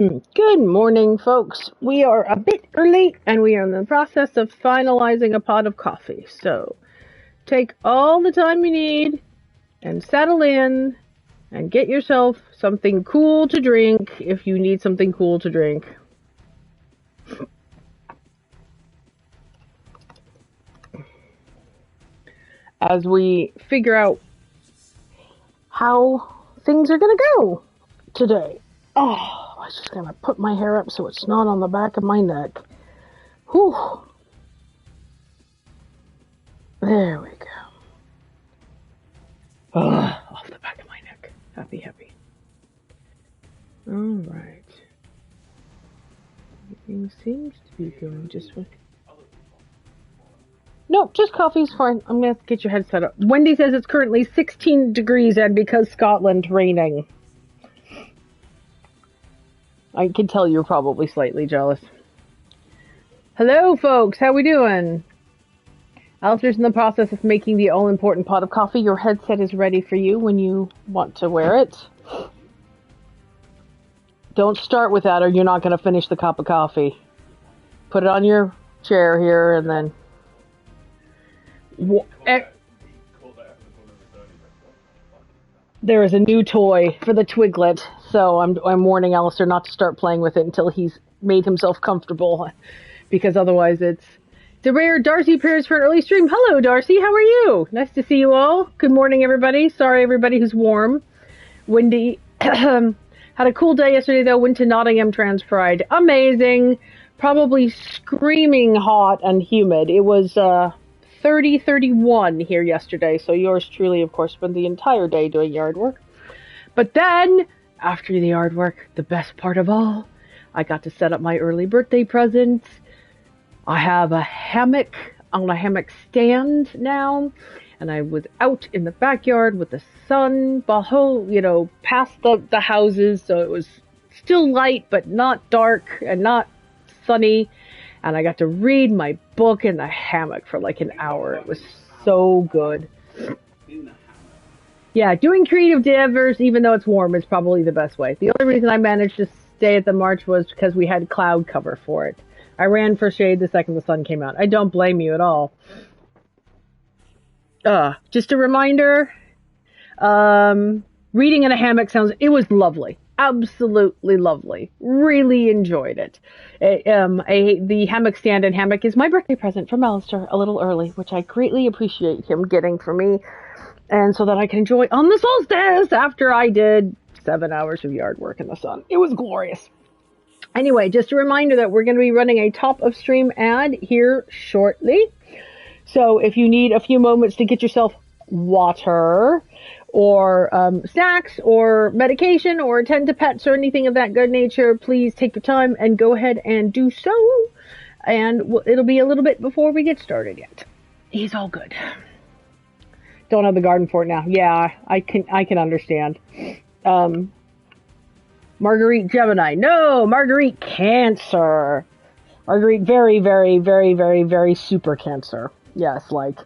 Good morning, folks. We are a bit early and we are in the process of finalizing a pot of coffee. So take all the time you need and settle in and get yourself something cool to drink if you need something cool to drink. As we figure out how things are going to go today. Oh, I was just going to put my hair up so it's not on the back of my neck. Whew. There we go. Off the back of my neck. Happy. All right. Everything seems to be going just fine. No, just coffee's fine. I'm going to get your head set up. Wendy says it's currently 16 degrees and because Scotland raining. I can tell you're probably slightly jealous. Hello, folks. How we doing? Alistair's in the process of making the all-important pot of coffee. Your headset is ready for you when you want to wear it. Don't start with that or you're not going to finish the cup of coffee. Put it on your chair here and then... There is a new toy for the Twiglet, so I'm warning Alistair not to start playing with it until he's made himself comfortable, because otherwise it's rare. Darcy appears for an early stream. Hello, Darcy. How are you? Nice to see you all. Good morning, everybody. Sorry, everybody who's warm. Windy. Had a cool day yesterday, though. Went to Nottingham Trans Pride. Amazing. Probably screaming hot and humid. It was 31 here yesterday, so yours truly, of course, spent the entire day doing yard work. But then, after the yard work, the best part of all, I got to set up my early birthday presents. I have a hammock on a hammock stand now, and I was out in the backyard with the sun, past the houses, so it was still light, but not dark and not sunny. And I got to read my book in the hammock for like an hour. It was so good. Yeah, doing creative endeavors, even though it's warm, is probably the best way. The only reason I managed to stay at the march was because we had cloud cover for it. I ran for shade the second the sun came out. I don't blame you at all. Just a reminder, reading in a hammock it was lovely. Absolutely lovely. Really enjoyed it. The hammock stand and hammock is my birthday present from Alistair a little early, which I greatly appreciate him getting for me, and so that I can enjoy on the solstice after I did 7 hours of yard work in the sun. It was glorious. Anyway, just a reminder that we're going to be running a top of stream ad here shortly. So if you need a few moments to get yourself water or snacks or medication or attend to pets or anything of that good nature, please take your time and go ahead and do so. And it'll be a little bit before we get started yet. He's all good. Don't have the garden for it now. Yeah, I can understand. Marguerite Gemini. No, Marguerite Cancer. Marguerite very, very, very, very, very super Cancer. Yes, like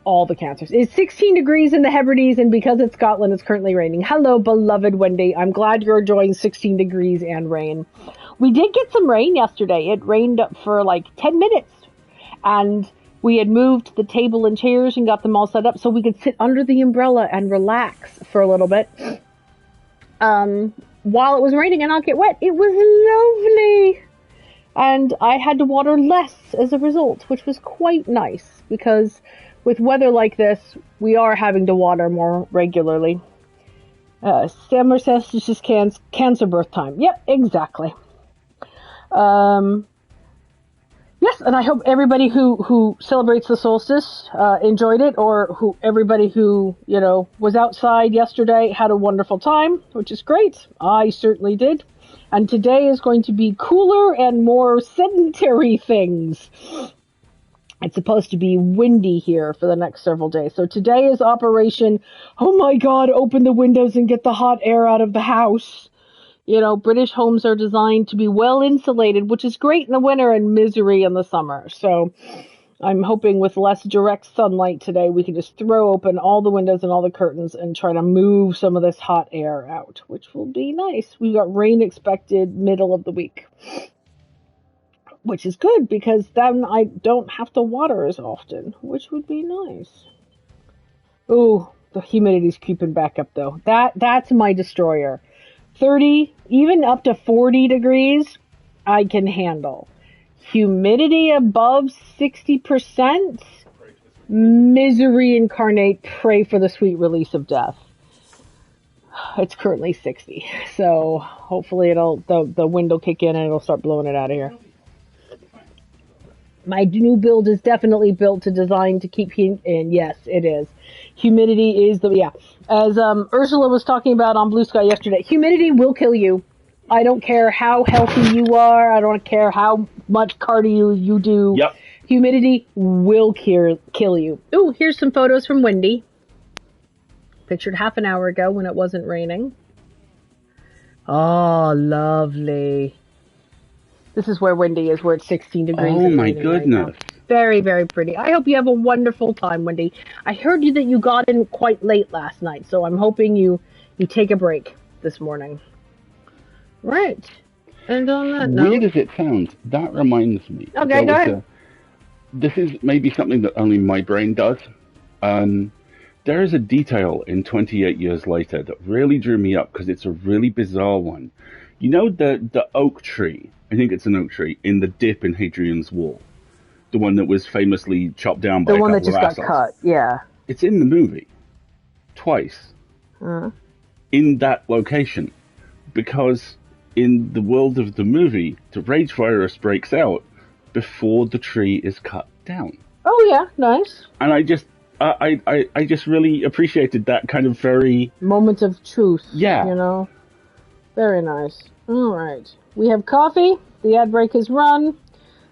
all the cancers. It's 16 degrees in the Hebrides, and because it's Scotland, it's currently raining. Hello, beloved Wendy. I'm glad you're enjoying 16 degrees and rain. We did get some rain yesterday. It rained for like 10 minutes, and we had moved the table and chairs and got them all set up so we could sit under the umbrella and relax for a little bit while it was raining and not get wet. It was lovely. And I had to water less as a result, which was quite nice, because with weather like this, we are having to water more regularly. Stammer says it's just cancer birth time. Yep, exactly. Yes, and I hope everybody who celebrates the solstice enjoyed it, or everybody who, was outside yesterday had a wonderful time, which is great. I certainly did. And today is going to be cooler and more sedentary things. It's supposed to be windy here for the next several days. So today is operation, oh my God, open the windows and get the hot air out of the house. British homes are designed to be well insulated, which is great in the winter and misery in the summer. So I'm hoping with less direct sunlight today, we can just throw open all the windows and all the curtains and try to move some of this hot air out, which will be nice. We've got rain expected middle of the week, which is good because then I don't have to water as often, which would be nice. Ooh, the humidity's creeping back up though. That's my destroyer. 30, even up to 40 degrees, I can handle. Humidity above 60%, misery incarnate, pray for the sweet release of death. It's currently 60, so hopefully the wind will kick in and it'll start blowing it out of here. My new build is definitely built to design to keep heat in. Yes, it is. Humidity is as Ursula was talking about on Blue Sky yesterday, humidity will kill you. I don't care how healthy you are. I don't care how much cardio you do. Yep. Humidity will kill you. Ooh, here's some photos from Wendy. Pictured half an hour ago when it wasn't raining. Oh, lovely. This is where Wendy is, where it's 16 degrees. Oh, my goodness. Right, very, very pretty. I hope you have a wonderful time, Wendy. I heard that you got in quite late last night, so I'm hoping you take a break this morning. Right. And on that note... Weird as it sounds, that reminds me. Okay, go ahead. This is maybe something that only my brain does. There is a detail in 28 Years Later that really drew me up because it's a really bizarre one. You know the oak tree, I think it's an oak tree, in the dip in Hadrian's Wall? The one that was famously chopped down by a couple of assholes. The one that just got cut, yeah. It's in the movie. Twice. In that location. Because in the world of the movie, the rage virus breaks out before the tree is cut down. Oh yeah, nice. And I just really appreciated that kind of very... moment of truth. Yeah. You know? Very nice. All right. We have coffee. The ad break has run.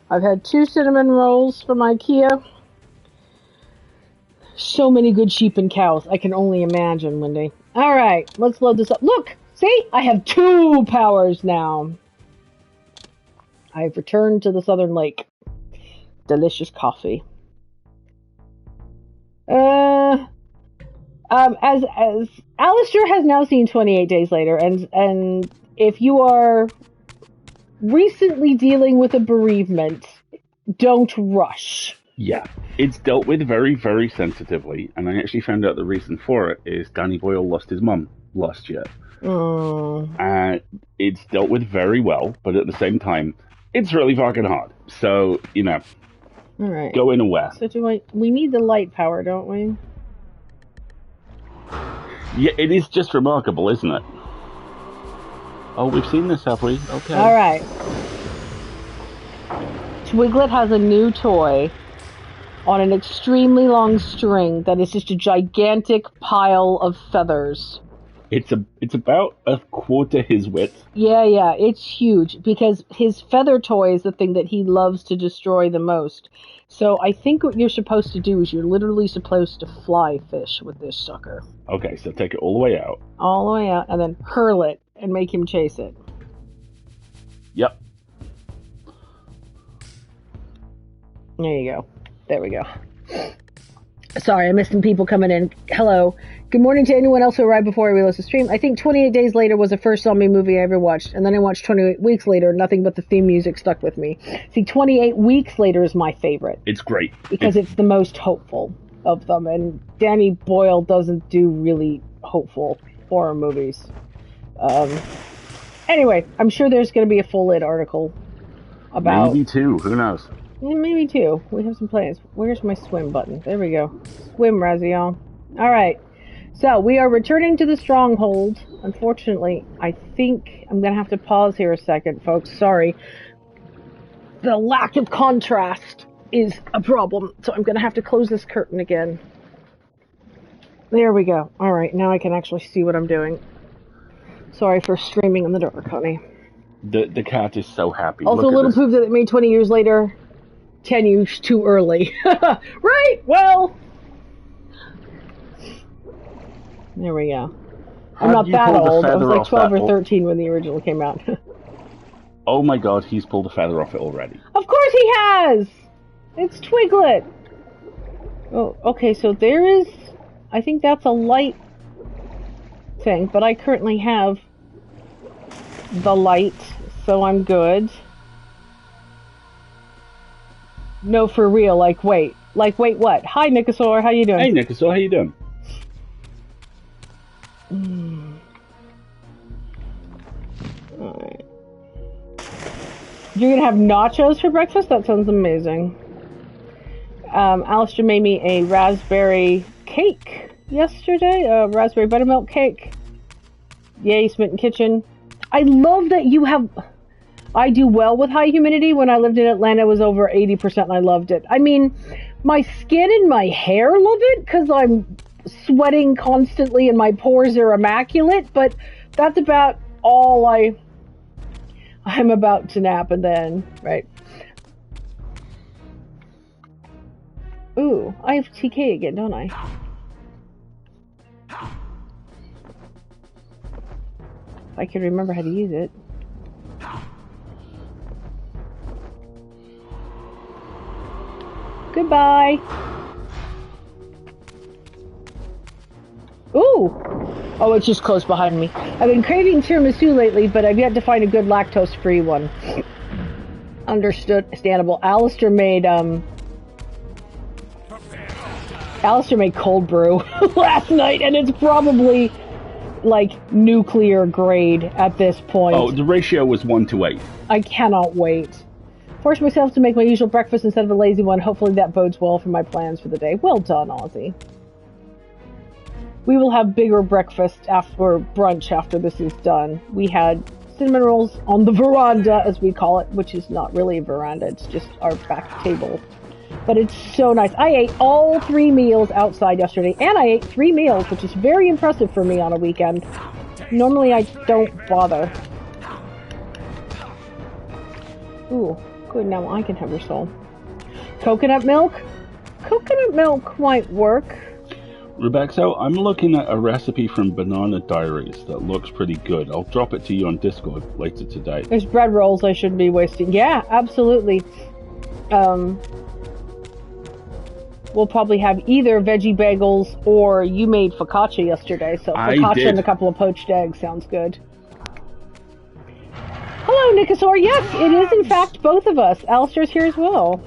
I've had 2 cinnamon rolls from IKEA. So many good sheep and cows. I can only imagine, Wendy. All right. Let's load this up. Look! See? I have 2 powers now. I've returned to the Southern Lake. Delicious coffee. As Alistair has now seen 28 Days Later, and if you are recently dealing with a bereavement, don't rush. Yeah, it's dealt with very, very sensitively, and I actually found out the reason for it is Danny Boyle lost his mum last year. And it's dealt with very well, but at the same time, it's really fucking hard. So, you know, all right. Go in aware. So we need the light power, don't we? Yeah, it is just remarkable, isn't it? Oh, we've seen this, have we? Okay. All right. Twiglet has a new toy on an extremely long string that is just a gigantic pile of feathers. It's about a quarter his width. Yeah, it's huge because his feather toy is the thing that he loves to destroy the most. So I think what you're supposed to do is you're literally supposed to fly fish with this sucker. Okay, so take it all the way out. All the way out, and then hurl it and make him chase it. Yep. There you go. There we go. Sorry, I missed some people coming in. Hello. Good morning to anyone else who arrived before I realized the stream. I think 28 Days Later was the first zombie movie I ever watched, and then I watched 28 Weeks Later. Nothing but the theme music stuck with me. See, 28 Weeks Later is my favorite. It's great. Because it's the most hopeful of them, and Danny Boyle doesn't do really hopeful horror movies. Anyway, I'm sure there's going to be a full lit article about... Maybe 2, who knows? Yeah, maybe 2. We have some plans. Where's my swim button? There we go. Swim, Raziel. All right. So, we are returning to the stronghold. Unfortunately, I think I'm going to have to pause here a second, folks. Sorry. The lack of contrast is a problem, so I'm going to have to close this curtain again. There we go. All right, now I can actually see what I'm doing. Sorry for streaming in the dark, honey. The cat is so happy. Also, a little proof that it made 20 years later 10 years too early. Right, well... There we go. I'm not that old. I was like 12 or 13 when the original came out. Oh my god, he's pulled a feather off it already. Of course he has! It's Twiglet! Oh, okay, so there is... I think that's a light thing, but I currently have the light, so I'm good. No, for real, like, wait. Like, wait, what? Hi, Nikasaur, how you doing? Hey, Nikasaur, how you doing? Alright. You're gonna have nachos for breakfast? That sounds amazing. Alistair made me a raspberry cake yesterday, a raspberry buttermilk cake. Yay, Smitten Kitchen. I love that you have... I do well with high humidity. When I lived in Atlanta, it was over 80% and I loved it. I mean, my skin and my hair love it because I'm sweating constantly and my pores are immaculate, but that's about all I'm about to nap and then, right. Ooh, I have TK again, don't I? I can remember how to use it. Goodbye. Ooh! Oh, it's just close behind me. I've been craving tiramisu lately, but I've yet to find a good lactose-free one. Understandable. Alistair made cold brew last night, and it's probably like nuclear grade at this point. Oh, the ratio was 1:8. I cannot wait. Force myself to make my usual breakfast instead of a lazy one. Hopefully that bodes well for my plans for the day. Well done, Ozzy. We will have bigger breakfast after brunch after this is done. We had cinnamon rolls on the veranda, as we call it, which is not really a veranda, it's just our back table. But it's so nice. I ate all 3 meals outside yesterday, and I ate 3 meals, which is very impressive for me on a weekend. Normally I don't bother. Ooh, good, now I can have your soul. Coconut milk? Coconut milk might work. Rebecca, I'm looking at a recipe from Banana Diaries that looks pretty good. I'll drop it to you on Discord later today. There's bread rolls I shouldn't be wasting. Yeah, absolutely. We'll probably have either veggie bagels or you made focaccia yesterday, so focaccia and a couple of poached eggs sounds good. Hello, Nikasaur. Yes, it is in fact both of us. Alistair's here as well.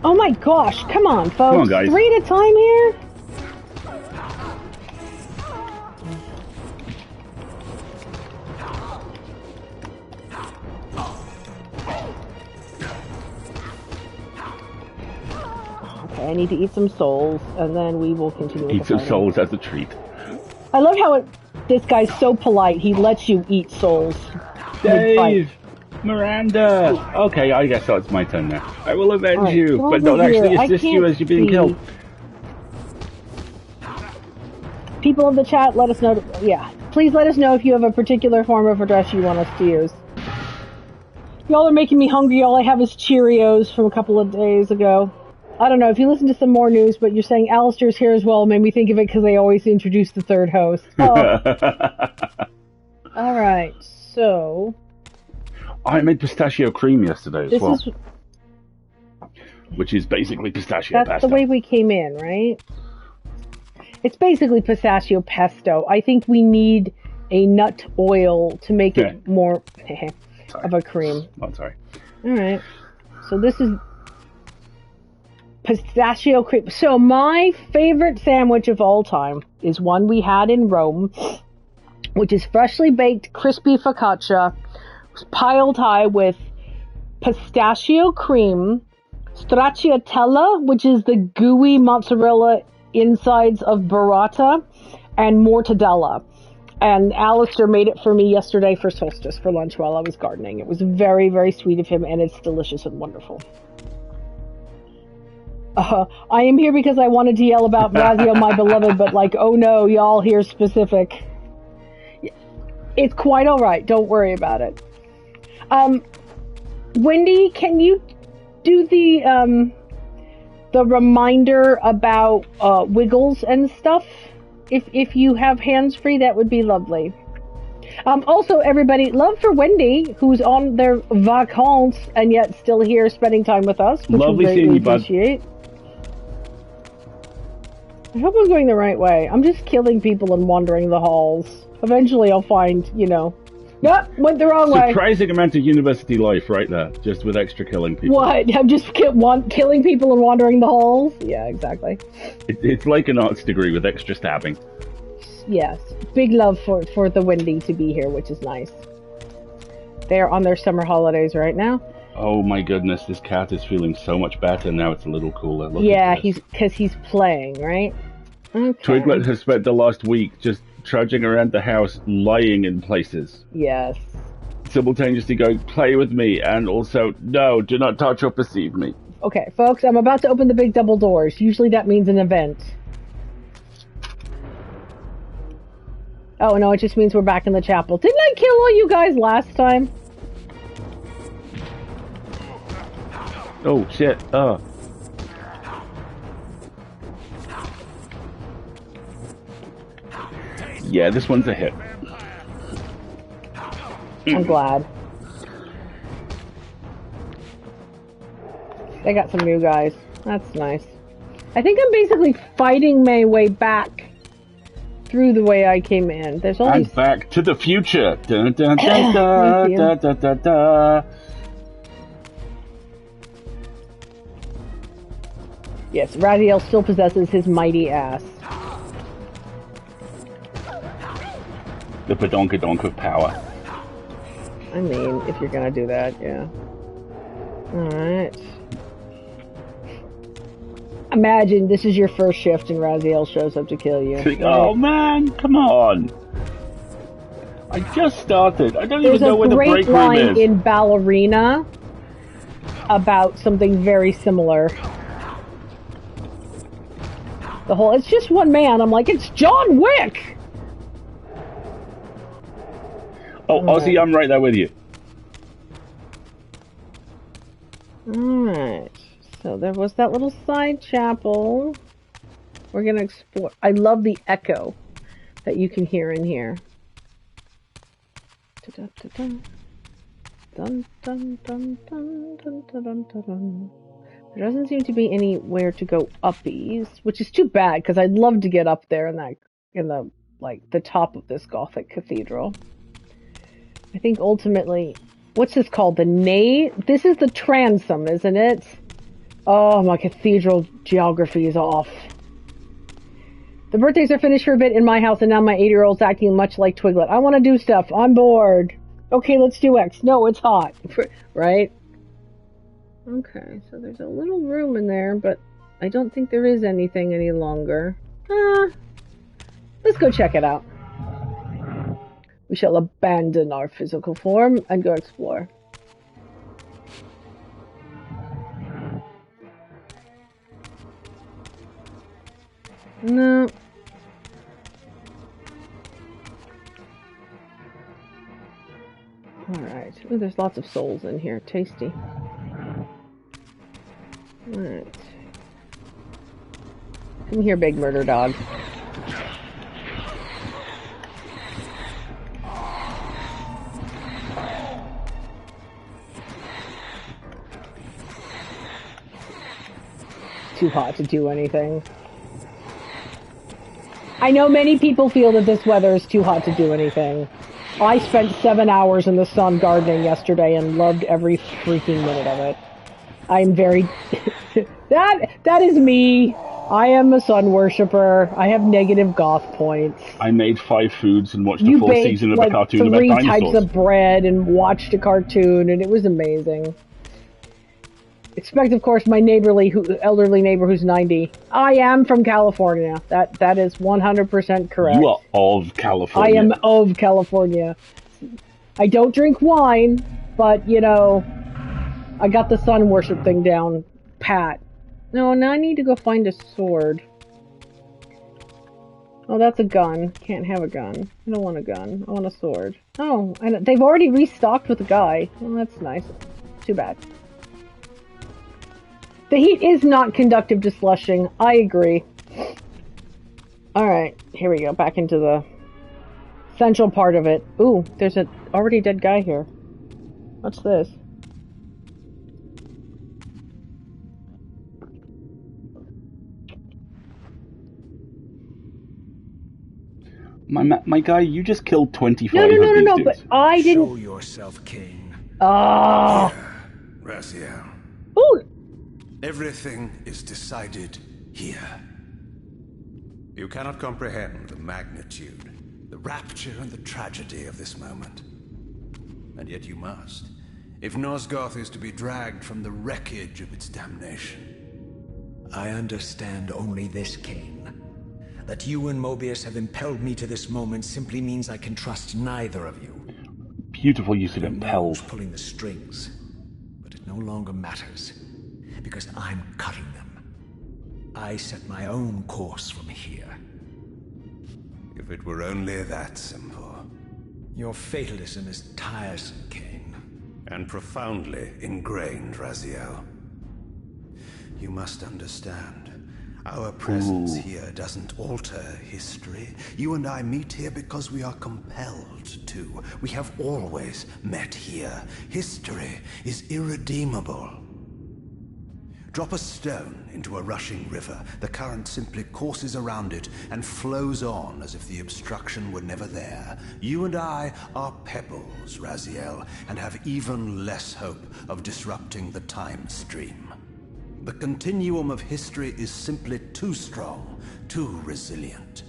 Oh my gosh, come on, folks. Come on, guys. 3 at a time here? Okay, I need to eat some souls, and then we will continue with Eat some souls as a treat. I love how this guy's so polite, he lets you eat souls. Dave! Miranda! Okay, I guess that's my turn now. I will avenge you, but don't actually assist you as you're being killed. People in the chat, let us know. Yeah, please let us know if you have a particular form of address you want us to use. Y'all are making me hungry. All I have is Cheerios from a couple of days ago. I don't know if you listen to some more news, but you're saying Alistair's here as well. Made me think of it because they always introduce the third host. Oh. Alright, so... I made pistachio cream yesterday as well. Which is basically pistachio pesto. That's the way we came in, right? It's basically pistachio pesto. I think we need a nut oil to make it more of a cream. Oh, sorry. Alright. So this is pistachio cream. So my favorite sandwich of all time is one we had in Rome, which is freshly baked crispy focaccia piled high with pistachio cream, stracciatella, which is the gooey mozzarella insides of burrata, and mortadella. And Alistair made it for me yesterday for solstice for lunch while I was gardening. It was very, very sweet of him, and it's delicious and wonderful. I am here because I wanted to yell about Razio, my beloved, but like, oh no, y'all here specific. It's quite alright, don't worry about it. Wendy, can you do the reminder about Wiggles and stuff? If you have hands free, that would be lovely. Also, everybody, love for Wendy, who's on their vacances and yet still here spending time with us, which Lovely we seeing greatly you, bud. appreciate. I hope I'm going the right way. I'm just killing people and wandering the halls. Eventually I'll find, you know... Yep, went the wrong way. Surprising amount of university life right there, just with extra killing people. What? I'm just killing people and wandering the halls? Yeah, exactly. It's like an arts degree with extra stabbing. Yes. Big love for the Wendy to be here, which is nice. They're on their summer holidays right now. Oh my goodness, this cat is feeling so much better now. It's a little cooler. Look yeah, at this. because he's playing, right? Okay. Twiglet has spent the last week just trudging around the house, lying in places. Yes. Simultaneously going, play with me, and also, no, do not touch or perceive me. Okay, folks, I'm about to open the big double doors. Usually that means an event. Oh, no, it just means we're back in the chapel. Didn't I kill all you guys last time? Oh, shit. Yeah, this one's a hit. I'm glad. They got some new guys. That's nice. I think I'm basically fighting my way back through the way I came in. There's only... And back to the future. Dun, dun, dun, dun, dun, dun, dun, dun. Yes, Raziel still possesses his mighty ass. The badonkadonk of power. I mean, if you're gonna do that, yeah. Alright. Imagine this is your first shift and Raziel shows up to kill you. Oh man, come on. I just started. I don't even know where the break room is. There's a great line in Ballerina about something very similar. The whole, it's just one man. I'm like, it's John Wick! Oh, Ozzy, I'm right there with you. Alright. So there was that little side chapel. We're gonna explore. I love the echo that you can hear in here. Dun, dun, dun, dun, dun, dun, dun, dun, dun. There doesn't seem to be anywhere to go uppies, which is too bad because I'd love to get up there in the the top of this Gothic cathedral. I think ultimately, what's this called? The nave? This is the transom, isn't it? Oh, my cathedral geography is off. The birthdays are finished for a bit in my house, and now my 8-year-old's acting much like Twiglet. I want to do stuff. I'm bored. Okay, let's do X. No, it's hot. Right? Okay, so there's a little room in there, but I don't think there is anything any longer. Let's go check it out. We shall abandon our physical form and go explore. No. Alright. Ooh, there's lots of souls in here. Tasty. Alright. Come here, big murder dog. Too hot to do anything. I know many people feel that this weather is too hot to do anything. I spent 7 hours in the sun gardening yesterday and loved every freaking minute of it. I'm very... that is me. I am a sun worshipper. I have negative goth points. I made 5 foods and watched a full season of a cartoon about dinosaurs. 3 types of bread and watched a cartoon, and it was amazing. Expect, of course, my elderly neighbor who's 90. I am from California. That is 100% correct. You are of California. I am of California. I don't drink wine, but, you know, I got the sun worship thing down pat. No, now I need to go find a sword. Oh, that's a gun. Can't have a gun. I don't want a gun. I want a sword. Oh, and they've already restocked with a guy. Well, that's nice. Too bad. The heat is not conductive to slushing. I agree. Alright, here we go. Back into the Essential part of it. Ooh, there's an already dead guy here. What's this? My guy, you just killed 25 No, of these dudes. but I didn't... Show yourself, King. Oh! Here, Raziel. Ooh! Everything is decided here. You cannot comprehend the magnitude, the rapture and the tragedy of this moment. And yet you must, if Nosgoth is to be dragged from the wreckage of its damnation. I understand only this, King. That you and Mobius have impelled me to this moment simply means I can trust neither of you. Beautiful use of impel. Who's pulling the strings, but it no longer matters, because I'm cutting them. I set my own course from here. If it were only that simple. Your fatalism is tiresome, Kane. And profoundly ingrained, Raziel. You must understand. Our presence here doesn't alter history. You and I meet here because we are compelled to. We have always met here. History is irredeemable. Drop a stone into a rushing river. The current simply courses around it and flows on as if the obstruction were never there. You and I are pebbles, Raziel, and have even less hope of disrupting the time stream. The continuum of history is simply too strong, too resilient.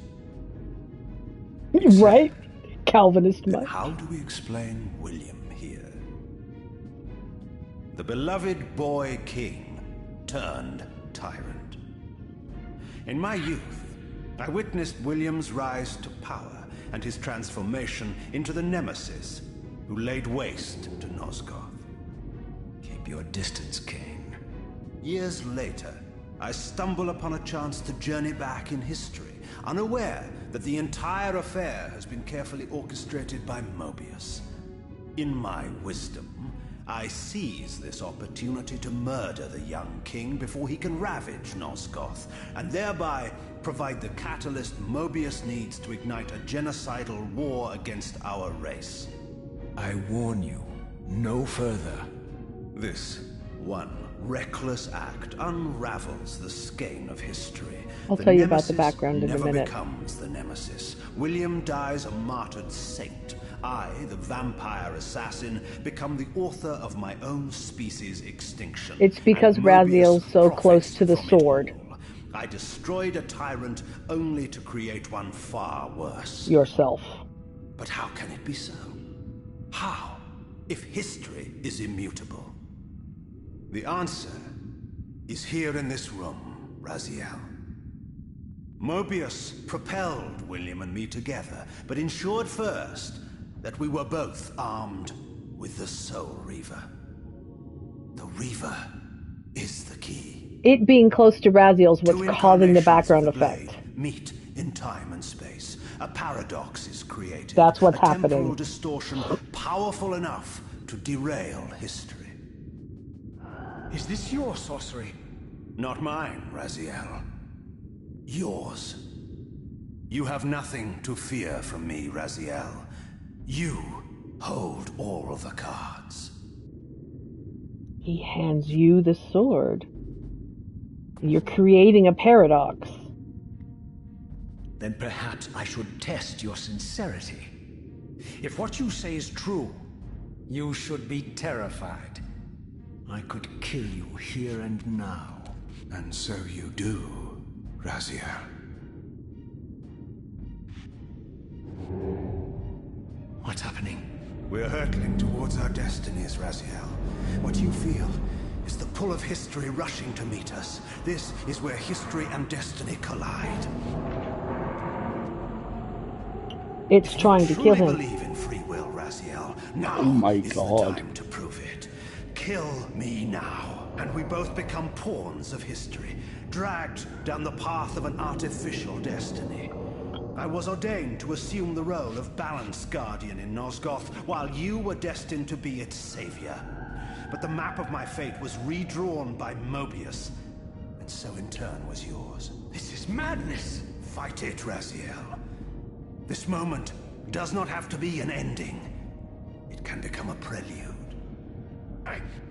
Right? Calvinist much. How do we explain William here? The beloved boy king turned tyrant. In my youth, I witnessed William's rise to power and his transformation into the nemesis who laid waste to Nosgoth. Keep your distance, King. Years later, I stumble upon a chance to journey back in history, unaware that the entire affair has been carefully orchestrated by Mobius. In my wisdom, I seize this opportunity to murder the young king before he can ravage Nosgoth, and thereby provide the catalyst Mobius needs to ignite a genocidal war against our race. I warn you, no further. This one reckless act unravels the skein of history. I'll tell you about the background in a minute. Never becomes the nemesis. William dies a martyred saint. I, the vampire assassin, become the author of my own species' extinction. It's because Raziel's so close to the sword. I destroyed a tyrant only to create one far worse. Yourself. But how can it be so? How, if history is immutable? The answer is here in this room, Raziel. Mobius propelled William and me together, but ensured first that we were both armed with the Soul Reaver. The Reaver is the key. It being close to Raziel's what's causing the background effect. Meet in time and space. A paradox is created. That's what's happening. A temporal happening. distortion powerful enough to derail history. Is this your sorcery? Not mine, Raziel. Yours. You have nothing to fear from me, Raziel. You hold all the cards. He hands you the sword. You're creating a paradox. Then perhaps I should test your sincerity. If what you say is true, you should be terrified. I could kill you here and now. And so you do, Raziel. What's happening? We're hurtling towards our destinies, Raziel. What you feel is the pull of history rushing to meet us. This is where history and destiny collide. It's trying to kill him. If you truly believe in free will, Raziel, now is the time to prove it. Kill me now, and we both become pawns of history, dragged down the path of an artificial destiny. I was ordained to assume the role of Balance Guardian in Nosgoth, while you were destined to be its savior. But the map of my fate was redrawn by Mobius, and so in turn was yours. This is madness! Fight it, Raziel. This moment does not have to be an ending. It can become a prelude.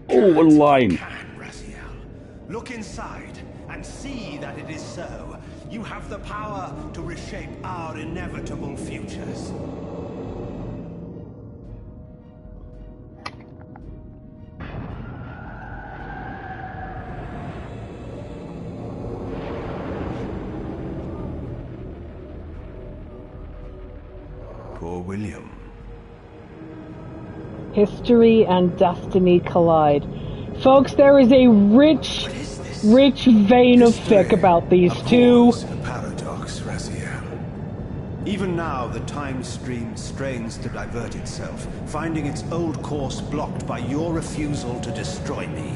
Oh, a line. Can, Raziel. Look inside and see that it is so. You have the power to reshape our inevitable futures. Poor William. History and destiny collide. Folks, there is a rich vein of fic about these two. A paradox, Raziel. Even now, the time stream strains to divert itself, finding its old course blocked by your refusal to destroy me.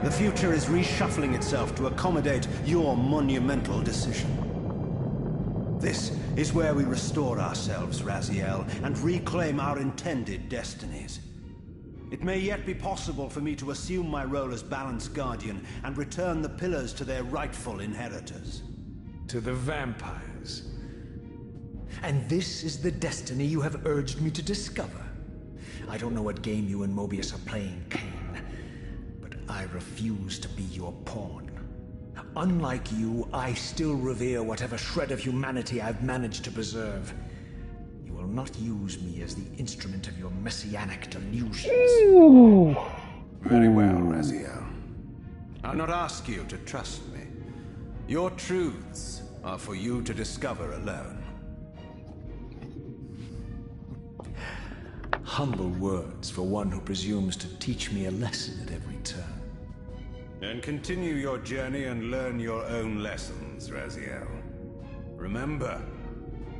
The future is reshuffling itself to accommodate your monumental decision. This is where we restore ourselves, Raziel, and reclaim our intended destinies. It may yet be possible for me to assume my role as Balance Guardian and return the pillars to their rightful inheritors. To the vampires. And this is the destiny you have urged me to discover. I don't know what game you and Mobius are playing, Kane, but I refuse to be your pawn. Unlike you, I still revere whatever shred of humanity I've managed to preserve. You will not use me as the instrument of your messianic delusions. Ooh. Very well, Raziel. I'll not ask you to trust me. Your truths are for you to discover alone. Humble words for one who presumes to teach me a lesson at every turn. Then continue your journey and learn your own lessons, Raziel. Remember,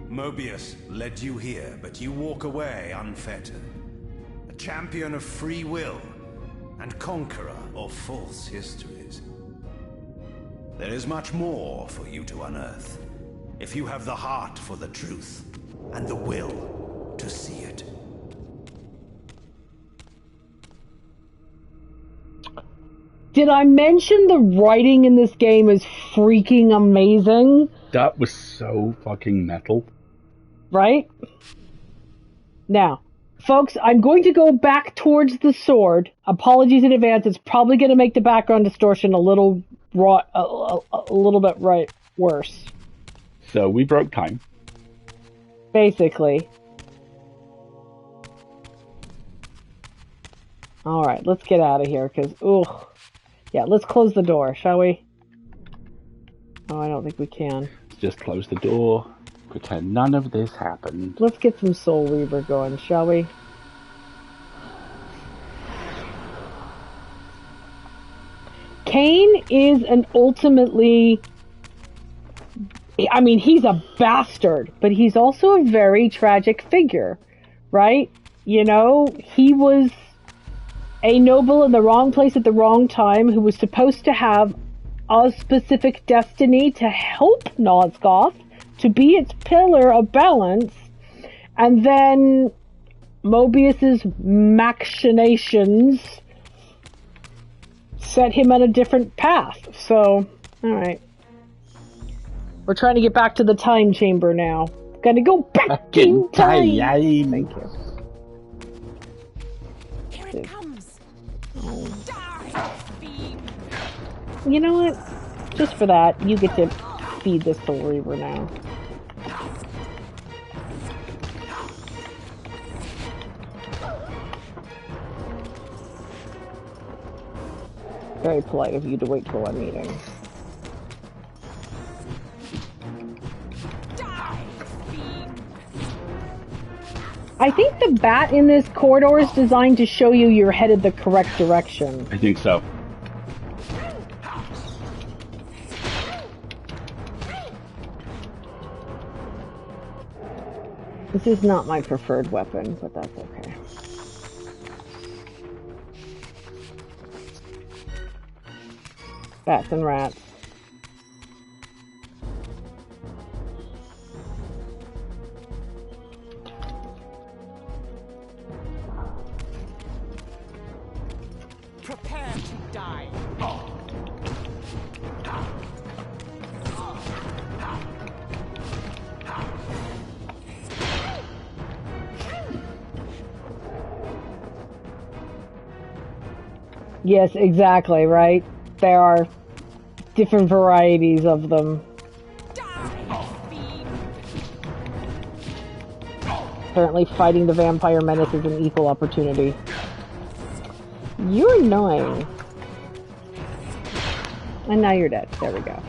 Mobius led you here, but you walk away unfettered. A champion of free will and conqueror of false histories. There is much more for you to unearth, if you have the heart for the truth and the will to see it. Did I mention the writing in this game is freaking amazing? That was so fucking metal. Right? Now, folks, I'm going to go back towards the sword. Apologies in advance. It's probably going to make the background distortion a little a little bit worse. So we broke time. Basically. All right, let's get out of here because, ugh. Yeah, let's close the door, shall we? Oh, I don't think we can. Just close the door. Pretend none of this happened. Let's get some Soul Reaver going, shall we? Kane is an ultimately... I mean, he's a bastard, but he's also a very tragic figure, right? You know, he was a noble in the wrong place at the wrong time who was supposed to have a specific destiny to help Nosgoth, to be its pillar of balance, and then Mobius's machinations set him on a different path. So, alright. We're trying to get back to the time chamber now. Gonna go back in time! Thank you. Here it comes. Oh. Die, fiend. You know what? Just for that, you get to feed this Soul Reaver now. Very polite of you to wait till I'm eating. Die, fiend. I think the bat in this corridor is designed to show you you're headed the correct direction. I think so. This is not my preferred weapon, but that's okay. Bats and rats. Prepare to die. Yes, exactly, right? There are different varieties of them. Die, fiend! Apparently fighting the vampire menace is an equal opportunity. You're annoying. And now you're dead. There we go.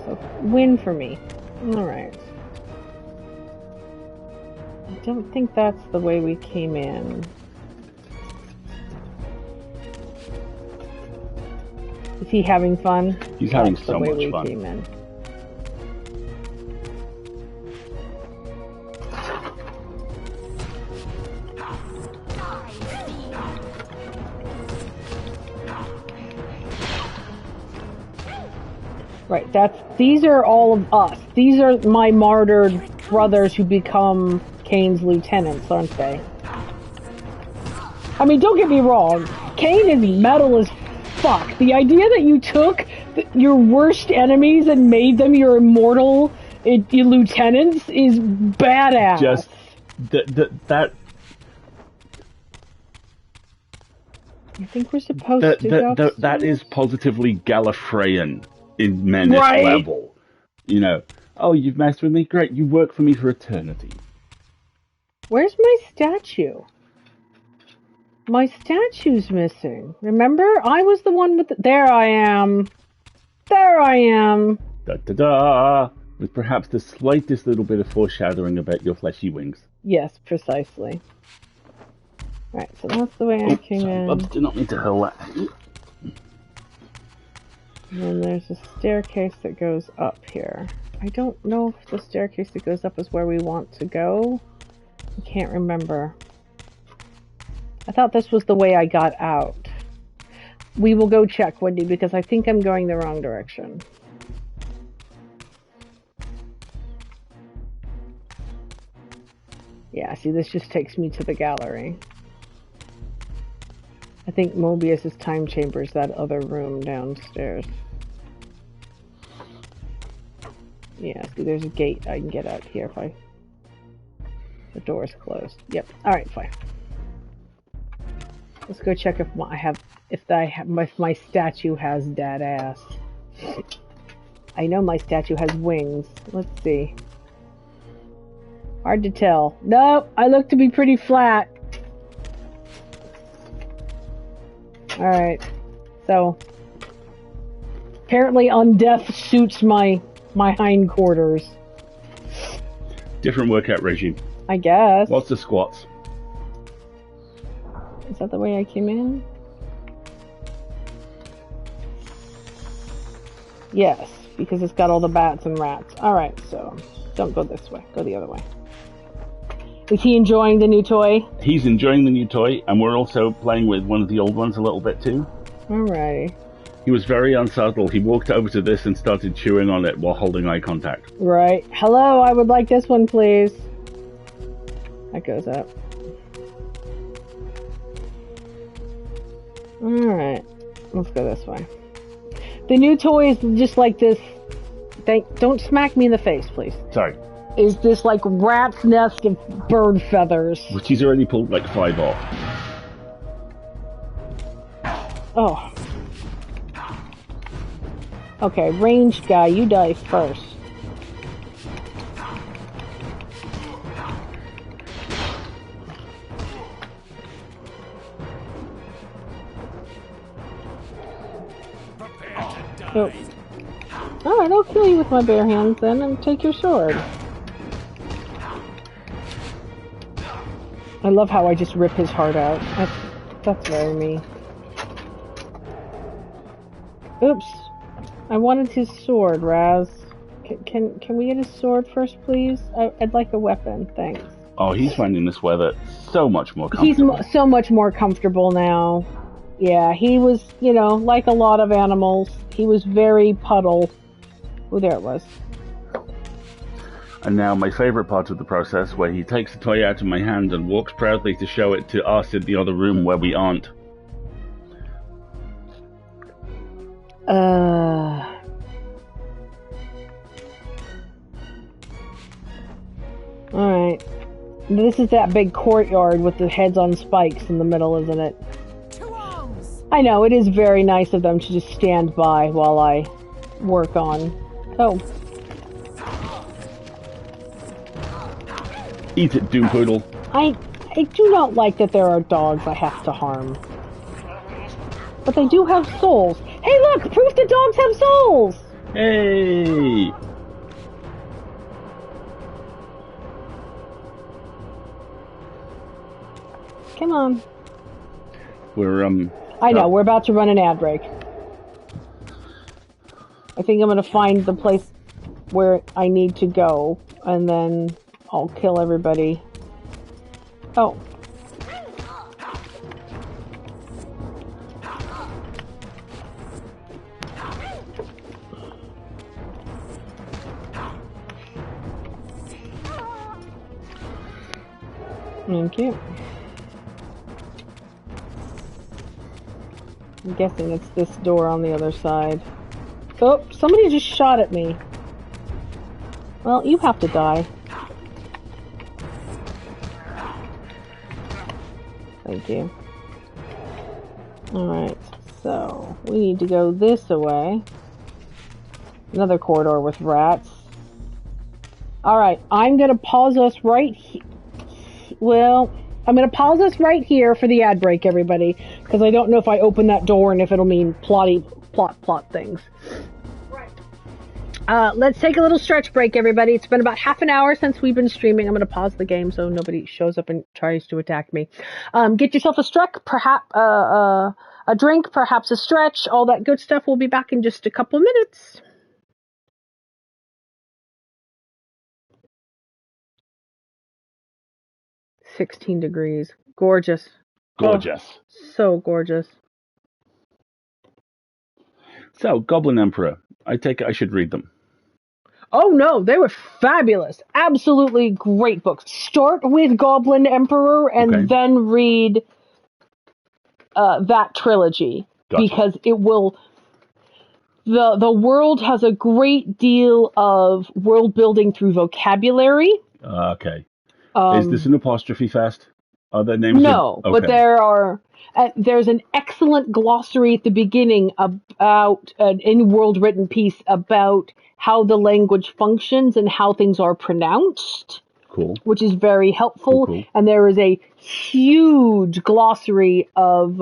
So, win for me. Alright. I don't think that's the way we came in. Is he having fun? He's having That's so the way much we fun. came in. Right, these are all of us. These are my martyred brothers who become Kane's lieutenants, aren't they? I mean, don't get me wrong. Kane is metal as fuck. The idea that you took your worst enemies and made them your immortal lieutenants is badass. Just that. I think we're supposed to go That is positively Gallifreyan in menace right? level. You know, oh, you've messed with me? Great, you work for me for eternity. Where's my statue? My statue's missing. Remember? I was the one with There I am. There I am. Da-da-da! With perhaps the slightest little bit of foreshadowing about your fleshy wings. Yes, precisely. Right, so that's the way I came in. Bubs, do not mean to hurl that. And then there's a staircase that goes up here. I don't know if the staircase that goes up is where we want to go. I can't remember. I thought this was the way I got out. We will go check, Wendy, because I think I'm going the wrong direction. Yeah, see, this just takes me to the gallery. I think Mobius's time chamber is that other room downstairs. Yeah, see, there's a gate I can get out here if I... The door's closed. Yep. Alright, fine. Let's go check if my statue has dead ass. I know my statue has wings. Let's see. Hard to tell. Nope, I look to be pretty flat. Alright. So apparently undeath suits my hindquarters. Different workout regime. I guess. Lots of squats. Is that the way I came in? Yes, because it's got all the bats and rats. Alright, so don't go this way. Go the other way. Is he enjoying the new toy? He's enjoying the new toy, and we're also playing with one of the old ones a little bit too. Alrighty. He was very unsubtle. He walked over to this and started chewing on it while holding eye contact. Right. Hello, I would like this one, please. That goes up. Alright. Let's go this way. The new toy is just like this. Don't smack me in the face, please. Sorry. Is this like rat's nest of bird feathers? Which he's already pulled like 5 off. Oh. Okay, ranged guy, you die first. Oh. Alright, I'll kill you with my bare hands then and take your sword. I love how I just rip his heart out. That's very me. Oops. I wanted his sword, Raz. Can we get his sword first, please? I'd like a weapon, thanks. Oh, he's finding this weather so much more comfortable. He's so much more comfortable now. Yeah, he was, like a lot of animals, he was very puddle. Oh, there it was. And now my favourite part of the process, where he takes the toy out of my hand and walks proudly to show it to us in the other room where we aren't. Alright. This is that big courtyard with the heads on spikes in the middle, isn't it? To arms! I know, it is very nice of them to just stand by while I work on... Oh. Eat it, Doompoodle. I do not like that there are dogs I have to harm. But they do have souls. Hey look! Proof that dogs have souls! Hey! Come on. We're, I know, we're about to run an ad break. I think I'm gonna find the place where I need to go, and then I'll kill everybody. Oh. Thank you. I'm guessing it's this door on the other side. Oh, somebody just shot at me. Well, you have to die. Thank you. Alright, so we need to go this way. Another corridor with rats. Alright, I'm gonna pause us right here. Well, I'm going to pause this right here for the ad break, everybody, because I don't know if I open that door and if it'll mean plot things. Right. Let's take a little stretch break, everybody. It's been about half an hour since we've been streaming. I'm going to pause the game so nobody shows up and tries to attack me. Get yourself a stretch, perhaps a drink, perhaps a stretch, all that good stuff. We'll be back in just a couple minutes. $16 degrees. Gorgeous. Gorgeous. Oh, so gorgeous. So, Goblin Emperor. I take it I should read them. Oh no, they were fabulous. Absolutely great books. Start with Goblin Emperor and then read that trilogy. Gotcha. Because it will... The world has a great deal of world building through vocabulary. Okay. Is this an apostrophe fest? Are there names? No, but there are. There's an excellent glossary at the beginning about an in-world written piece about how the language functions and how things are pronounced. Cool. Which is very helpful. Cool. And there is a huge glossary of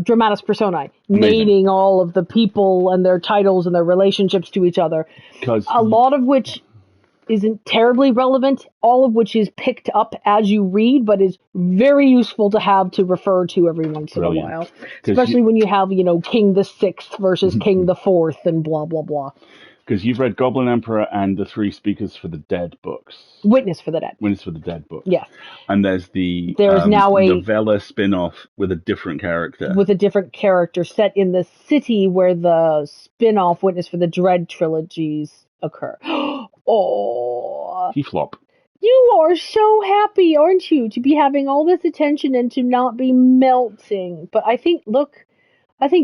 dramatis personae, naming all of the people and their titles and their relationships to each other. A lot of which isn't terribly relevant, all of which is picked up as you read, but is very useful to have to refer to every once in a while. Especially when you have, King the Sixth versus King the Fourth and blah, blah, blah. Because you've read Goblin Emperor and the Three Speakers for the Dead books. Witness for the Dead. Witness for the Dead book. Yes. And there's the now a novella spin-off with a different character. With a different character set in the city where the spin-off Witness for the Dread trilogies occur. Oh. He flop. You are so happy, aren't you, to be having all this attention and to not be melting. But I think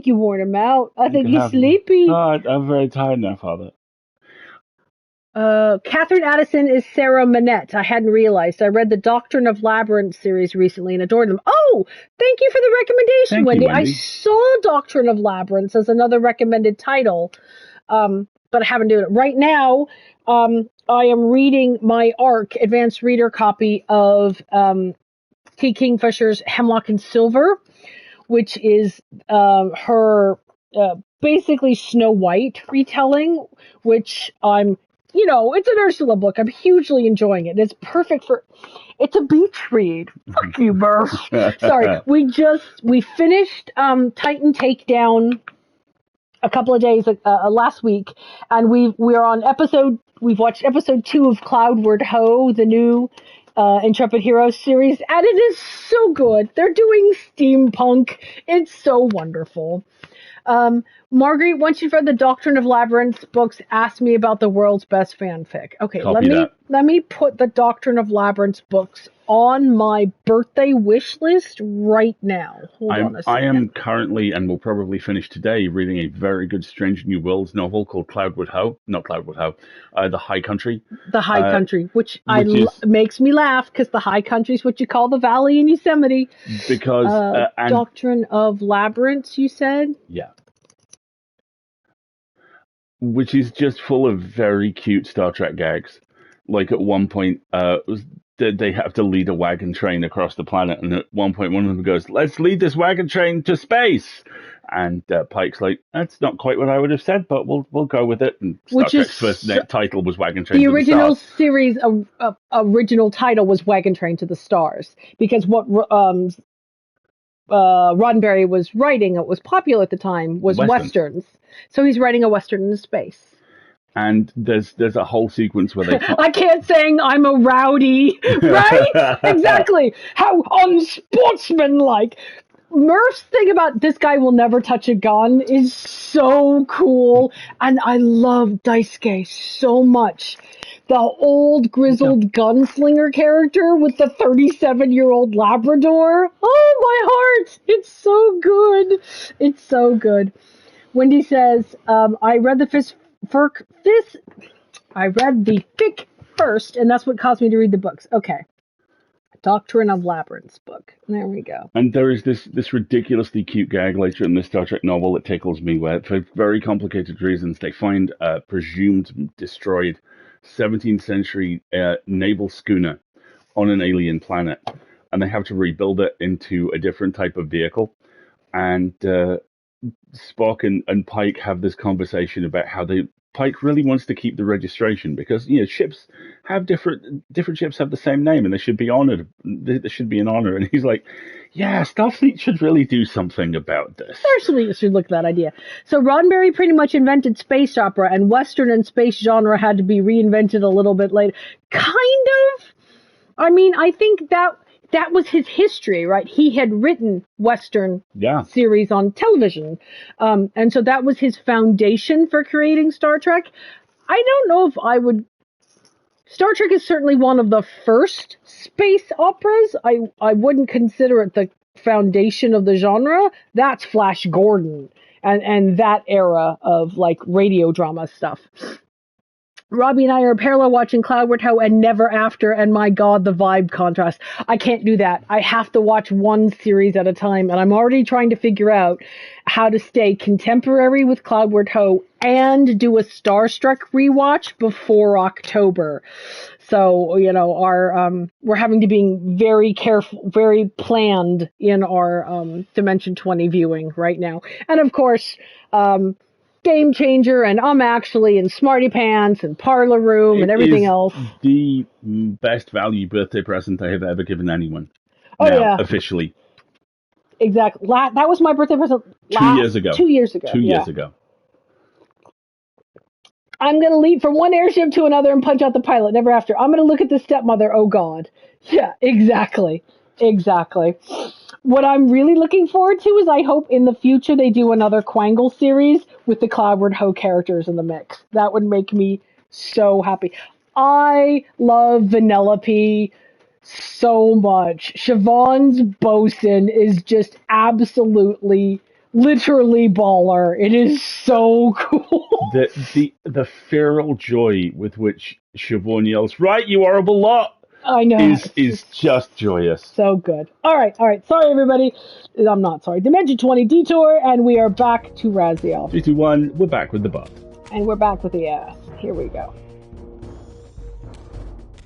you worn him out. I think he's sleepy. No, I'm very tired now, Father. Catherine Addison is Sarah Manette. I hadn't realized. I read the Doctrine of Labyrinth series recently and adored them. Oh, thank you for the recommendation, Wendy. I saw Doctrine of Labyrinth as another recommended title, but I haven't done it. Right now, I am reading my ARC advanced reader copy of T. Kingfisher's Hemlock and Silver, which is her basically Snow White retelling, which it's an Ursula book. I'm hugely enjoying it. It's perfect it's a beach read. Fuck you, Murph. Sorry. We finished Titan Takedown a couple of days last week, and we've watched episode 2 of Cloudward Ho, the new Intrepid Heroes series, and it is so good. They're doing steampunk. It's so wonderful. Marguerite, once you've read the Doctrine of Labyrinth books, ask me about the world's best fanfic. Okay, let me put the Doctrine of Labyrinth books on my birthday wish list right now. Hold on a I second. am currently, and will probably finish today, reading a very good Strange New Worlds novel called The High Country. The High Country, which makes me laugh because the High Country is what you call the Valley in Yosemite. Because Doctrine of Labyrinths, you said? Yeah. Which is just full of very cute Star Trek gags. Like at one point, they have to lead a wagon train across the planet, and at one point one of them goes, "Let's lead this wagon train to space." And Pike's like, "That's not quite what I would have said, but we'll go with it." And Star Trek's first title was Wagon Train to the Stars. The original series original title was Wagon Train to the Stars, because what Roddenberry was writing, it was popular at the time, was Westerns. So he's writing a Western in space. And there's a whole sequence where they... I can't sing, I'm a rowdy, right? Exactly. How unsportsmanlike. Murph's thing about this guy will never touch a gun is so cool. And I love Daisuke so much. The old grizzled gunslinger character with the 37-year-old Labrador. Oh, my heart. It's so good. It's so good. Wendy says, I read the fic first, and that's what caused me to read the books. Okay. Doctrine of Labyrinths book. There we go. And there is this ridiculously cute gag later in this Star Trek novel that tickles me, where for very complicated reasons they find a presumed destroyed 17th century naval schooner on an alien planet, and they have to rebuild it into a different type of vehicle. And Spock and Pike have this conversation about how Pike really wants to keep the registration because ships have different ships have the same name and they should be honored. There should be an honor. And he's like, yeah, Starfleet should really do something about this. Starfleet should look at that idea. So Roddenberry pretty much invented space opera, and Western and space genre had to be reinvented a little bit later. Kind of. I mean, I think that was his history, right? He had written Western series on television. And so that was his foundation for creating Star Trek. I don't know if I would... Star Trek is certainly one of the first space operas. I wouldn't consider it the foundation of the genre. That's Flash Gordon and that era of like radio drama stuff. Robbie and I are parallel watching Cloudward Ho and Never After, and my God, the vibe contrast. I can't do that. I have to watch one series at a time, and I'm already trying to figure out how to stay contemporary with Cloudward Ho and do a Starstruck rewatch before October. So, we're having to be very careful, very planned in our Dimension 20 viewing right now. And of course, Game Changer and Actually and Smarty Pants and Parlor Room and everything else. The best value birthday present I have ever given anyone. Oh, yeah. Officially. Exactly. That was my birthday present 2 years ago. 2 years ago. 2 years ago. I'm going to leap from one airship to another and punch out the pilot. Never After. I'm going to look at the stepmother. Oh, God. Yeah, exactly. Exactly. What I'm really looking forward to is I hope in the future they do another Quangle series with the Cloudward Ho characters in the mix. That would make me so happy. I love Vanellope so much. Siobhan's bosun is just absolutely, literally baller. It is so cool. The feral joy with which Siobhan yells, "Right, you horrible lot!" I know. Is just joyous. So good. All right. Sorry, everybody. I'm not sorry. Dimension 20 detour, and we are back to Raziel. 3, 2, 1, we're back with the buff. And we're back with the ass. Here we go.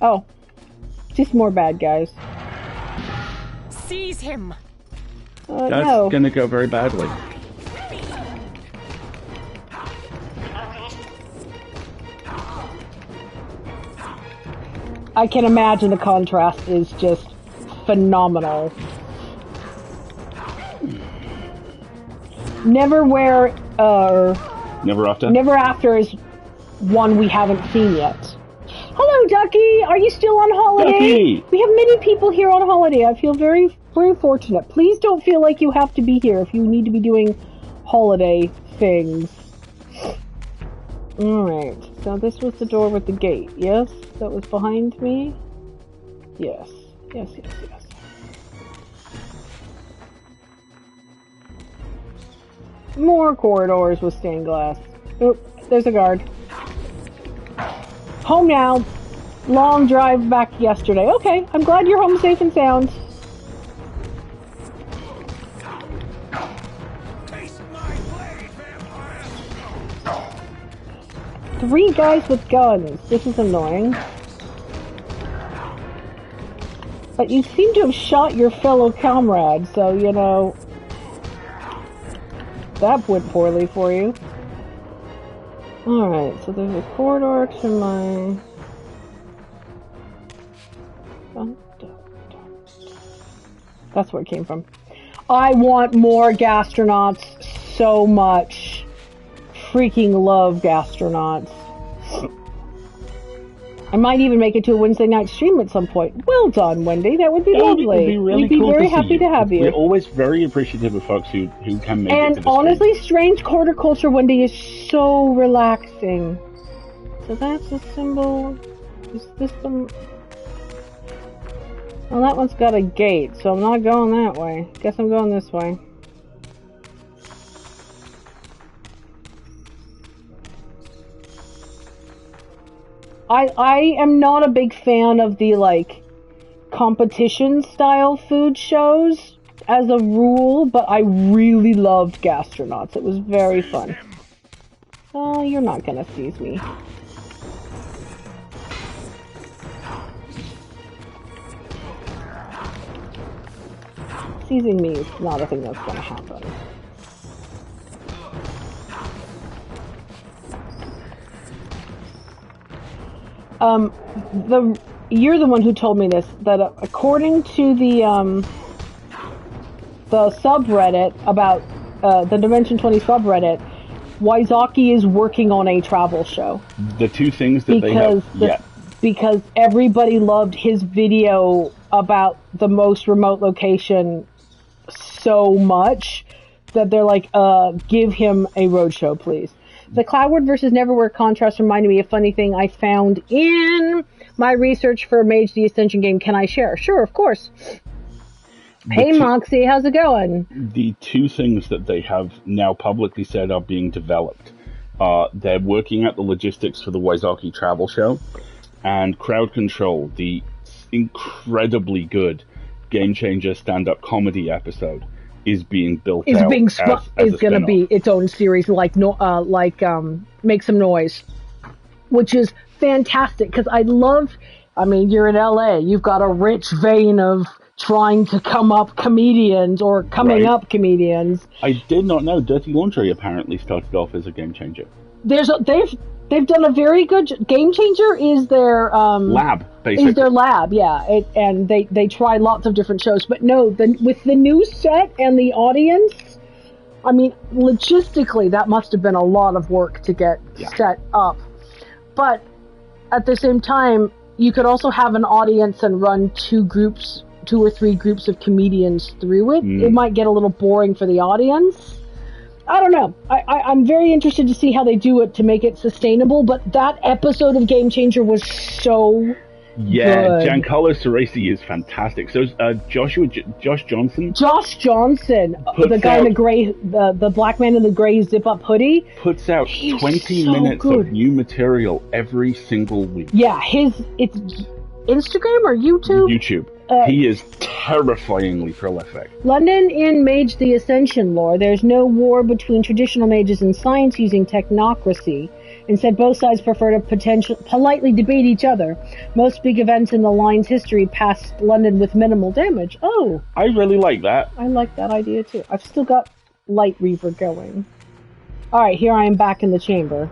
Oh. Just more bad guys. Seize him. That's going to go very badly. I can imagine the contrast is just phenomenal. Never After is one we haven't seen yet. Hello, Ducky! Are you still on holiday? Ducky! We have many people here on holiday. I feel very, very fortunate. Please don't feel like you have to be here if you need to be doing holiday things. Alright, so this was the door with the gate, yes? That was behind me? Yes. Yes, yes, yes. More corridors with stained glass. Oop, there's a guard. Home now. Long drive back yesterday. Okay, I'm glad you're home safe and sound. Three guys with guns. This is annoying. But you seem to have shot your fellow comrade, so, you know, that went poorly for you. Alright, so there's a corridor to my... That's where it came from. I want more gastronauts so much. Freaking love gastronauts. I might even make it to a Wednesday night stream at some point. Well done, Wendy. That would be lovely. It'd be really We'd be cool very to see happy you. to have you. We're always very appreciative of folks who can make it to And the honestly, stream. Strange Horticulture, Wendy, is so relaxing. So that's a symbol. Is this the... Well, that one's got a gate, so I'm not going that way. Guess I'm going this way. I am not a big fan of the, like, competition-style food shows as a rule, but I really loved Gastronauts. It was very fun. Oh, you're not gonna seize me. Seizing me is not a thing that's gonna happen. You're the one who told me this, that according to the subreddit about the Dimension 20 subreddit, Wysocki is working on a travel show. The two things that they have, because everybody loved his video about the most remote location so much that they're like, give him a roadshow, please. The Cloudward versus Neverwhere contrast reminded me of a funny thing I found in my research for Mage the Ascension game. Can I share? Sure, of course. Hey, Moxie, how's it going? The two things that they have now publicly said are being developed. They're working out the logistics for the Wysocki travel show, and Crowd Control, the incredibly good Game Changer stand-up comedy episode, is being built out. Is going to be its own series, like Make Some Noise, which is fantastic because I mean, you're in LA, you've got a rich vein of trying to come up comedians or coming up comedians. I did not know Dirty Laundry apparently started off as a Game Changer. They've done a very good Game Changer is their lab, basically. Is their lab, yeah. And they try lots of different shows, but no, with the new set and the audience, I mean, logistically, that must have been a lot of work to get set up. But at the same time, you could also have an audience and run two or three groups of comedians through it. It might get a little boring for the audience. I don't know. I'm very interested to see how they do it to make it sustainable, but that episode of Game Changer was so good. Giancarlo Ceresi is fantastic. So is Josh Johnson. Josh Johnson, the guy in the gray, the black man in the gray zip-up hoodie, puts out 20 minutes of new material every single week. Yeah, it's Instagram or YouTube? YouTube. He is terrifyingly prolific. London in Mage the Ascension lore, there's no war between traditional mages and science using technocracy. Instead, both sides prefer to politely debate each other. Most big events in the line's history passed London with minimal damage. Oh. I really like that. I like that idea too. I've still got Light Reaver going. Alright, here I am back in the chamber.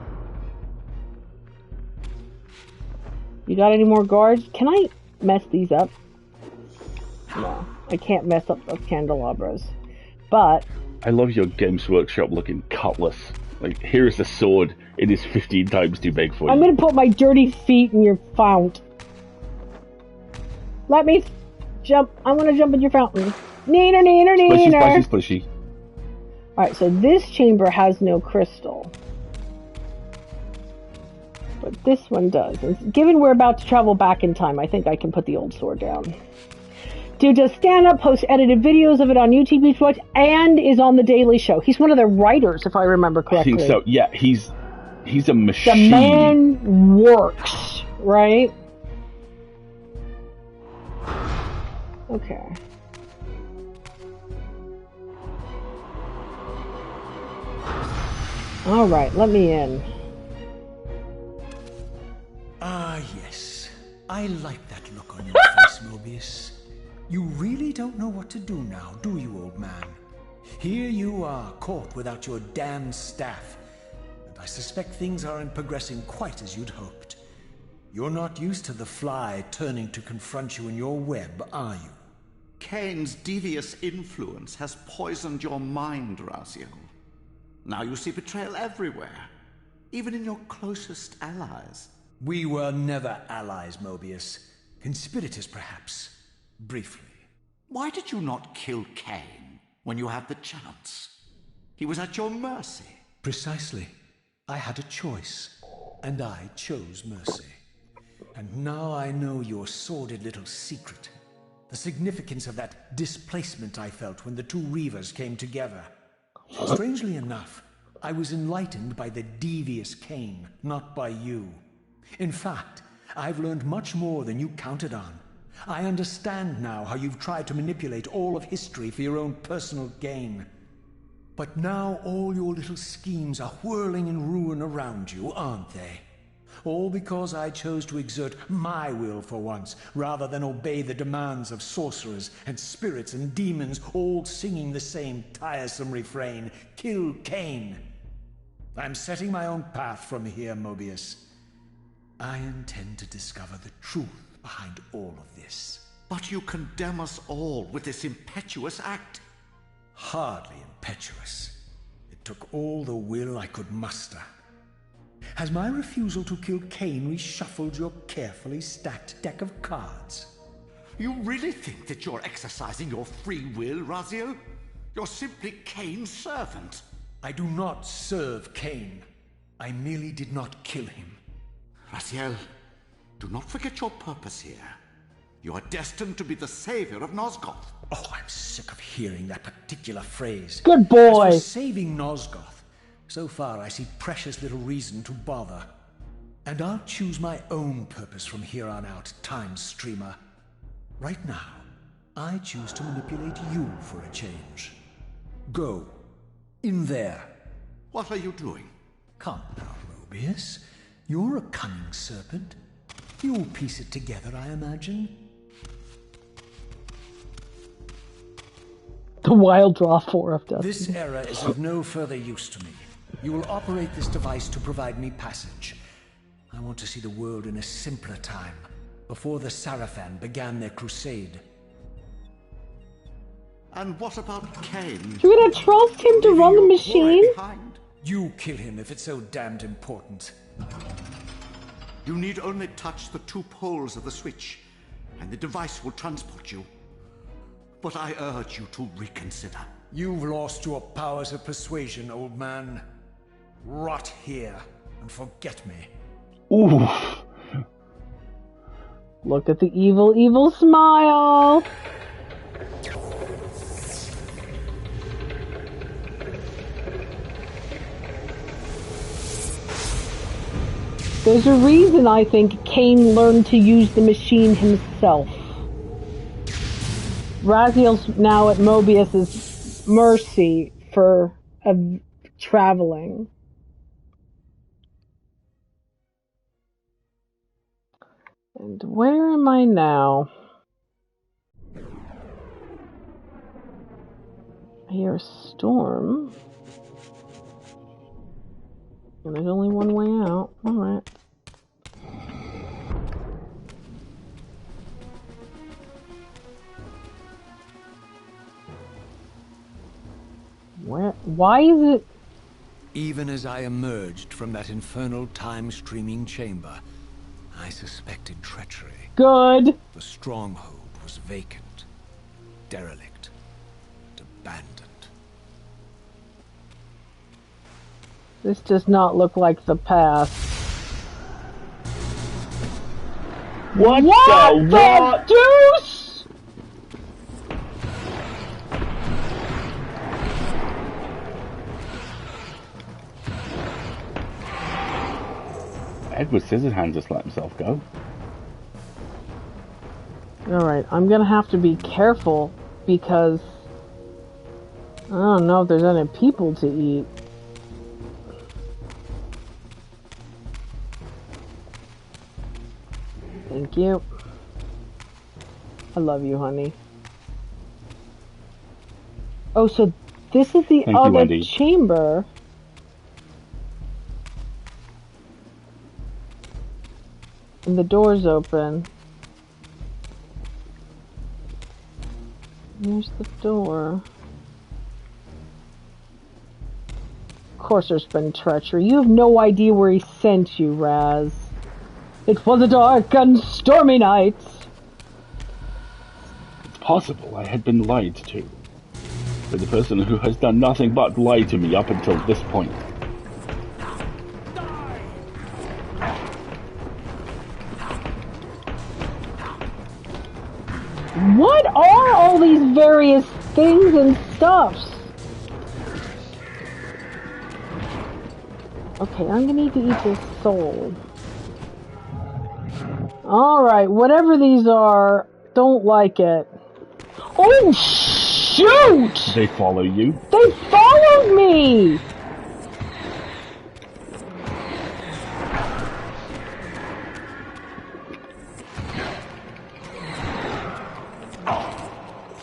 You got any more guards? Can I mess these up? No, I can't mess up those candelabras. But I love your Games Workshop looking cutlass. Like, here's the sword. It is 15 times too big for you. I'm gonna put my dirty feet in your fount. Let me jump. I want to jump in your fountain. Neener, neener, neener. Splishy. Alright, so this chamber has no crystal. But this one does. And given we're about to travel back in time, I think I can put the old sword down. Dude does stand-up, posts edited videos of it on YouTube each watch, and is on The Daily Show. He's one of the writers, if I remember correctly. I think so. Yeah, he's a machine. The man works, right? Okay. All right, let me in. Ah, yes. I like that look on your face, Mobius. You really don't know what to do now, do you, old man? Here you are, caught without your damned staff. And I suspect things aren't progressing quite as you'd hoped. You're not used to the fly turning to confront you in your web, are you? Kain's devious influence has poisoned your mind, Raziel. Now you see betrayal everywhere, even in your closest allies. We were never allies, Mobius. Conspirators, perhaps. Briefly. Why did you not kill Kain when you had the chance? He was at your mercy. Precisely. I had a choice, and I chose mercy. And now I know your sordid little secret. The significance of that displacement I felt when the two Reavers came together. Strangely enough, I was enlightened by the devious Kain, not by you. In fact, I've learned much more than you counted on. I understand now how you've tried to manipulate all of history for your own personal gain. But now all your little schemes are whirling in ruin around you, aren't they? All because I chose to exert my will for once, rather than obey the demands of sorcerers and spirits and demons, all singing the same tiresome refrain, "Kill Kain." I'm setting my own path from here, Mobius. I intend to discover the truth behind all of this. But you condemn us all with this impetuous act. Hardly impetuous. It took all the will I could muster. Has my refusal to kill Kain reshuffled your carefully stacked deck of cards? You really think that you're exercising your free will, Raziel? You're simply Kain's servant. I do not serve Kain. I merely did not kill him. Raziel, do not forget your purpose here. You are destined to be the savior of Nosgoth. Oh, I'm sick of hearing that particular phrase. Good boy. As for saving Nosgoth, so far I see precious little reason to bother. And I'll choose my own purpose from here on out, Time Streamer. Right now, I choose to manipulate you for a change. Go. In there. What are you doing? Come now, Mobius. You're a cunning serpent. You'll piece it together, I imagine. The wild draw 4 of Destiny. This era is of no further use to me. You will operate this device to provide me passage. I want to see the world in a simpler time, before the Sarafan began their crusade. And what about Kain? You're gonna trust him to run the machine? You kill him if it's so damned important. You need only touch the 2 poles of the switch, and the device will transport you. But I urge you to reconsider. You've lost your powers of persuasion, old man. Rot here and forget me. Ooh. Look at the evil, evil smile. There's a reason I think Kain learned to use the machine himself. Raziel's now at Mobius's mercy for traveling. And where am I now? I hear a storm. And there's only one way out. Alright. Why is it? Even as I emerged from that infernal time-streaming chamber, I suspected treachery. Good. The stronghold was vacant, derelict, and abandoned. This does not look like the past. What the deuce? Edward Scissorhands just let himself go. Alright, I'm gonna have to be careful because I don't know if there's any people to eat. Thank you. I love you, honey. Oh, so this is the other chamber. And the door's open. Here's the door. Of course there's been treachery. You have no idea where he sent you, Raz. It was a dark and stormy night. It's possible I had been lied to. By the person who has done nothing but lie to me up until this point. What are all these various things and stuffs? Okay, I'm gonna need to eat this soul. Alright, whatever these are, don't like it. Oh, shoot! They follow you? They followed me!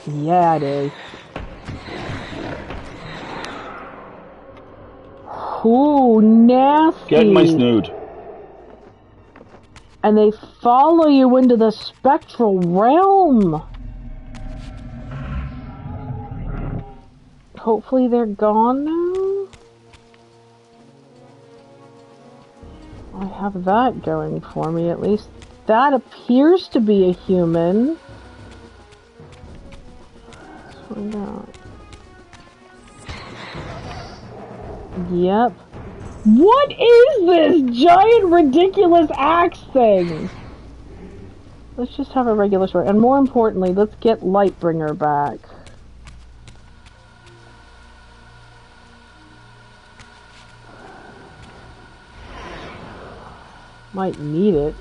Yeah, it is. Ooh, nasty. Get my snood. And they follow you into the spectral realm. Hopefully they're gone now. I have that going for me, at least. That appears to be a human. Let's find out. Yep. What is this giant ridiculous axe thing? Let's just have a regular sword. And more importantly, let's get Lightbringer back. Might need it.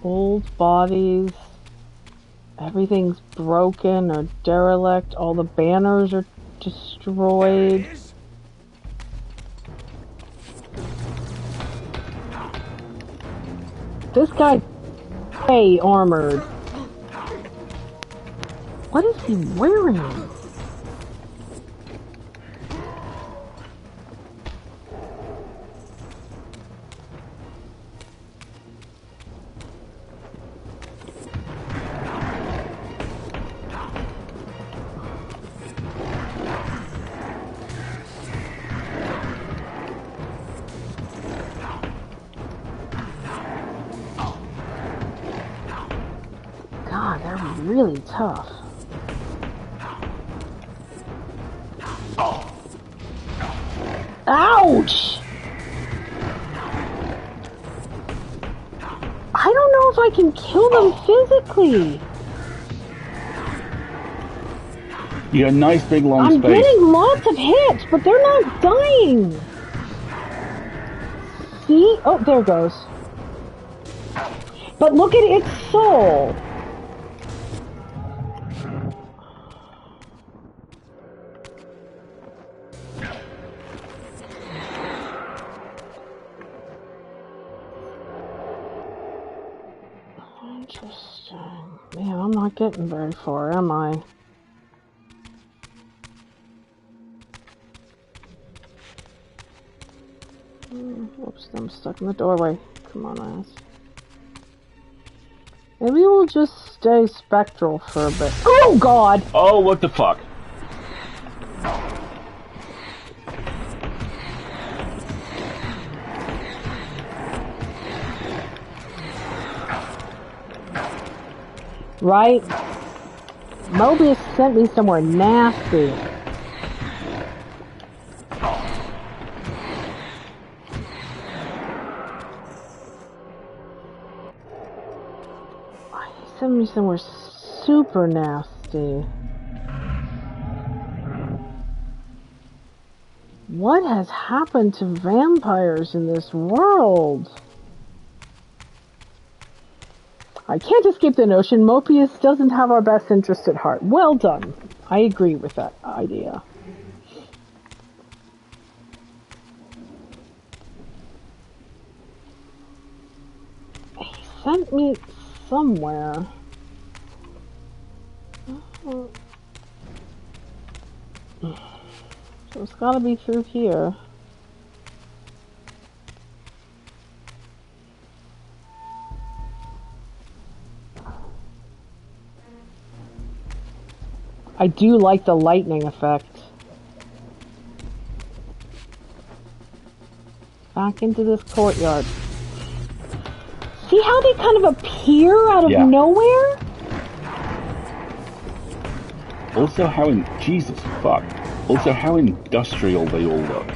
Old bodies. Everything's broken or derelict. All the banners are destroyed. This guy hey armored. What is he wearing? Really tough. Ouch! I don't know if I can kill them physically. You got a nice big long space. I'm getting lots of hits, but they're not dying. See? Oh, there it goes. But look at its soul. Interesting. Man, I'm not getting very far, am I? Oops, I'm stuck in the doorway. Come on, ass. Maybe we'll just stay spectral for a bit. Oh, God! Oh, what the fuck? Right? Mobius sent me somewhere nasty. He sent me somewhere super nasty. What has happened to vampires in this world? I can't escape the notion Mobius doesn't have our best interest at heart. Well done. I agree with that idea. He sent me somewhere. So it's gotta be through here. I do like the lightning effect. Back into this courtyard. See how they kind of appear out of nowhere? Also how Jesus fuck. Also how industrial they all look.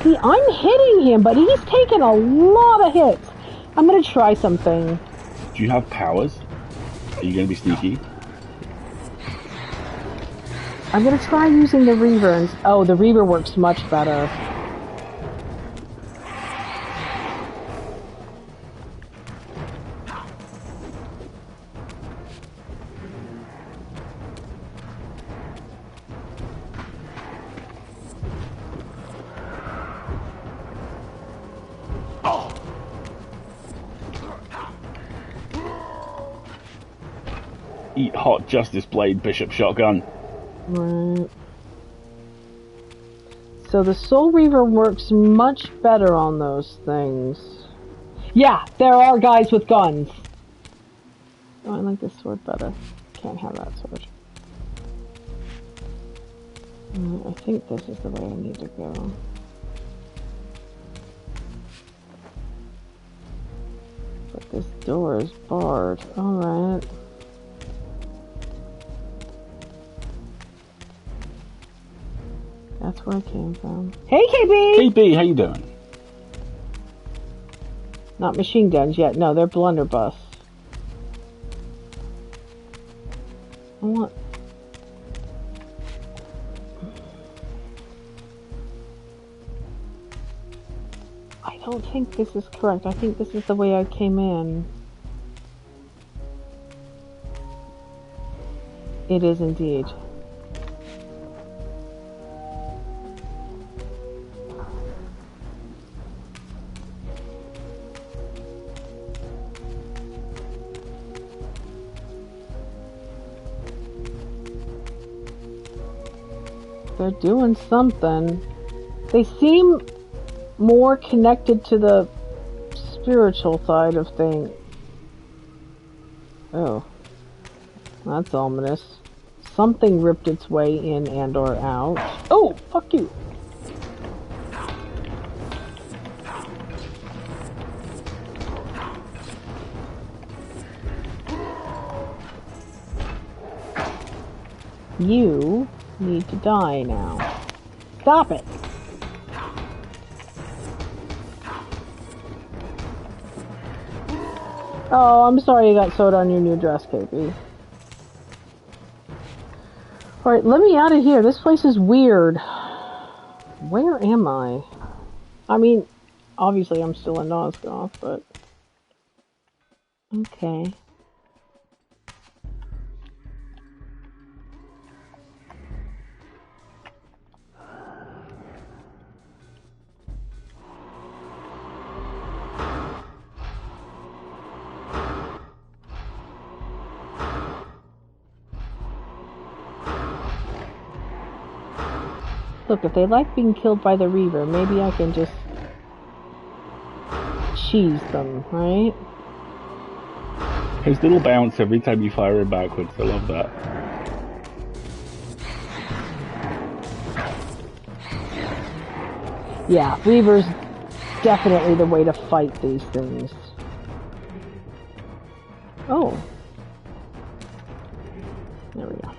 See, I'm hitting him, but he's taking a lot of hits. I'm gonna try something. Do you have powers? Are you gonna be sneaky? I'm gonna try using the Reaver and oh, the Reaver works much better. Eat hot Justice Blade, Bishop Shotgun. Right. So the Soul Reaver works much better on those things. Yeah, there are guys with guns. Oh, I like this sword better. Can't have that sword. I think this is the way I need to go. But this door is barred. Alright. That's where I came from. Hey, KB! KB, how you doing? Not machine guns yet. No, they're blunderbuss. I want... I don't think this is correct. I think this is the way I came in. It is indeed. They're doing something. They seem more connected to the spiritual side of things. Oh. That's ominous. Something ripped its way in and or out. Oh, fuck you. You need to die now. Stop it! Oh, I'm sorry you got sewed on your new dress, KP. Alright, let me out of here. This place is weird. Where am I? I mean, obviously I'm still in Nosgoth, but... Okay. Look, if they like being killed by the Reaver, maybe I can just cheese them, right? His little bounce every time you fire him backwards, I love that. Yeah, Reaver's definitely the way to fight these things. Oh. There we go.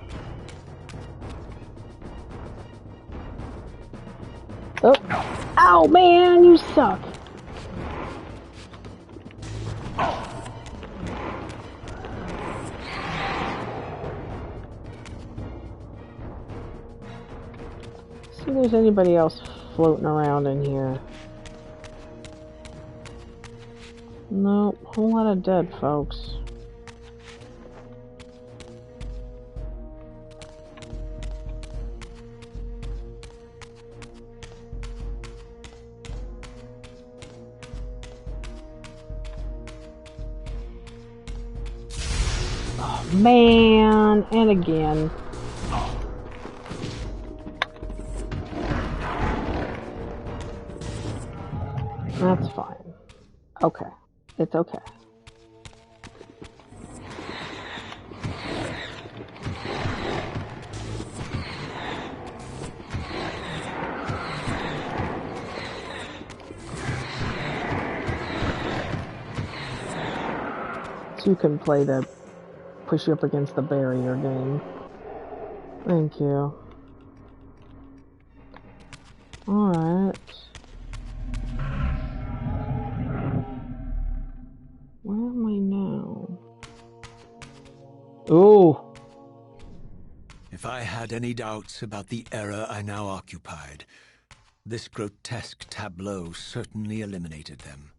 Oh. Ow, man, you suck. See if there's anybody else floating around in here. Nope, whole lot of dead folks. Oh man, and again. That's fine. Okay. It's okay. So you can play the push you up against the barrier game. Thank you. Alright. Where am I now? Oh! If I had any doubts about the era I now occupied, this grotesque tableau certainly eliminated them.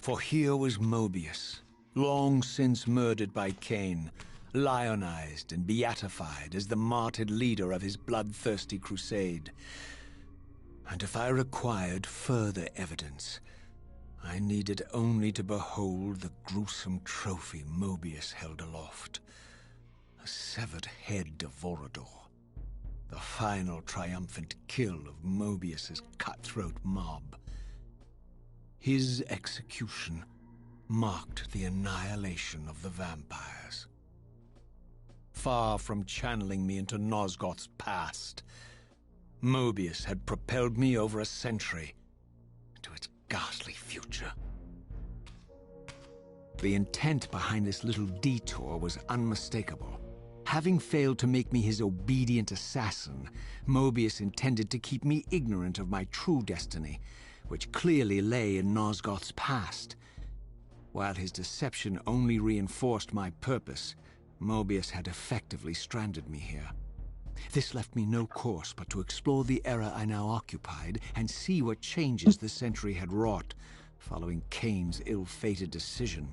For here was Mobius, long since murdered by Cain, lionized and beatified as the martyred leader of his bloodthirsty crusade. And if I required further evidence, I needed only to behold the gruesome trophy Mobius held aloft. A severed head of Vorador. The final triumphant kill of Mobius's cutthroat mob. His execution marked the annihilation of the vampires. Far from channeling me into Nosgoth's past, Mobius had propelled me over a century into its ghastly future. The intent behind this little detour was unmistakable. Having failed to make me his obedient assassin, Mobius intended to keep me ignorant of my true destiny, which clearly lay in Nosgoth's past. While his deception only reinforced my purpose, Mobius had effectively stranded me here. This left me no course but to explore the era I now occupied and see what changes the century had wrought following Cain's ill-fated decision.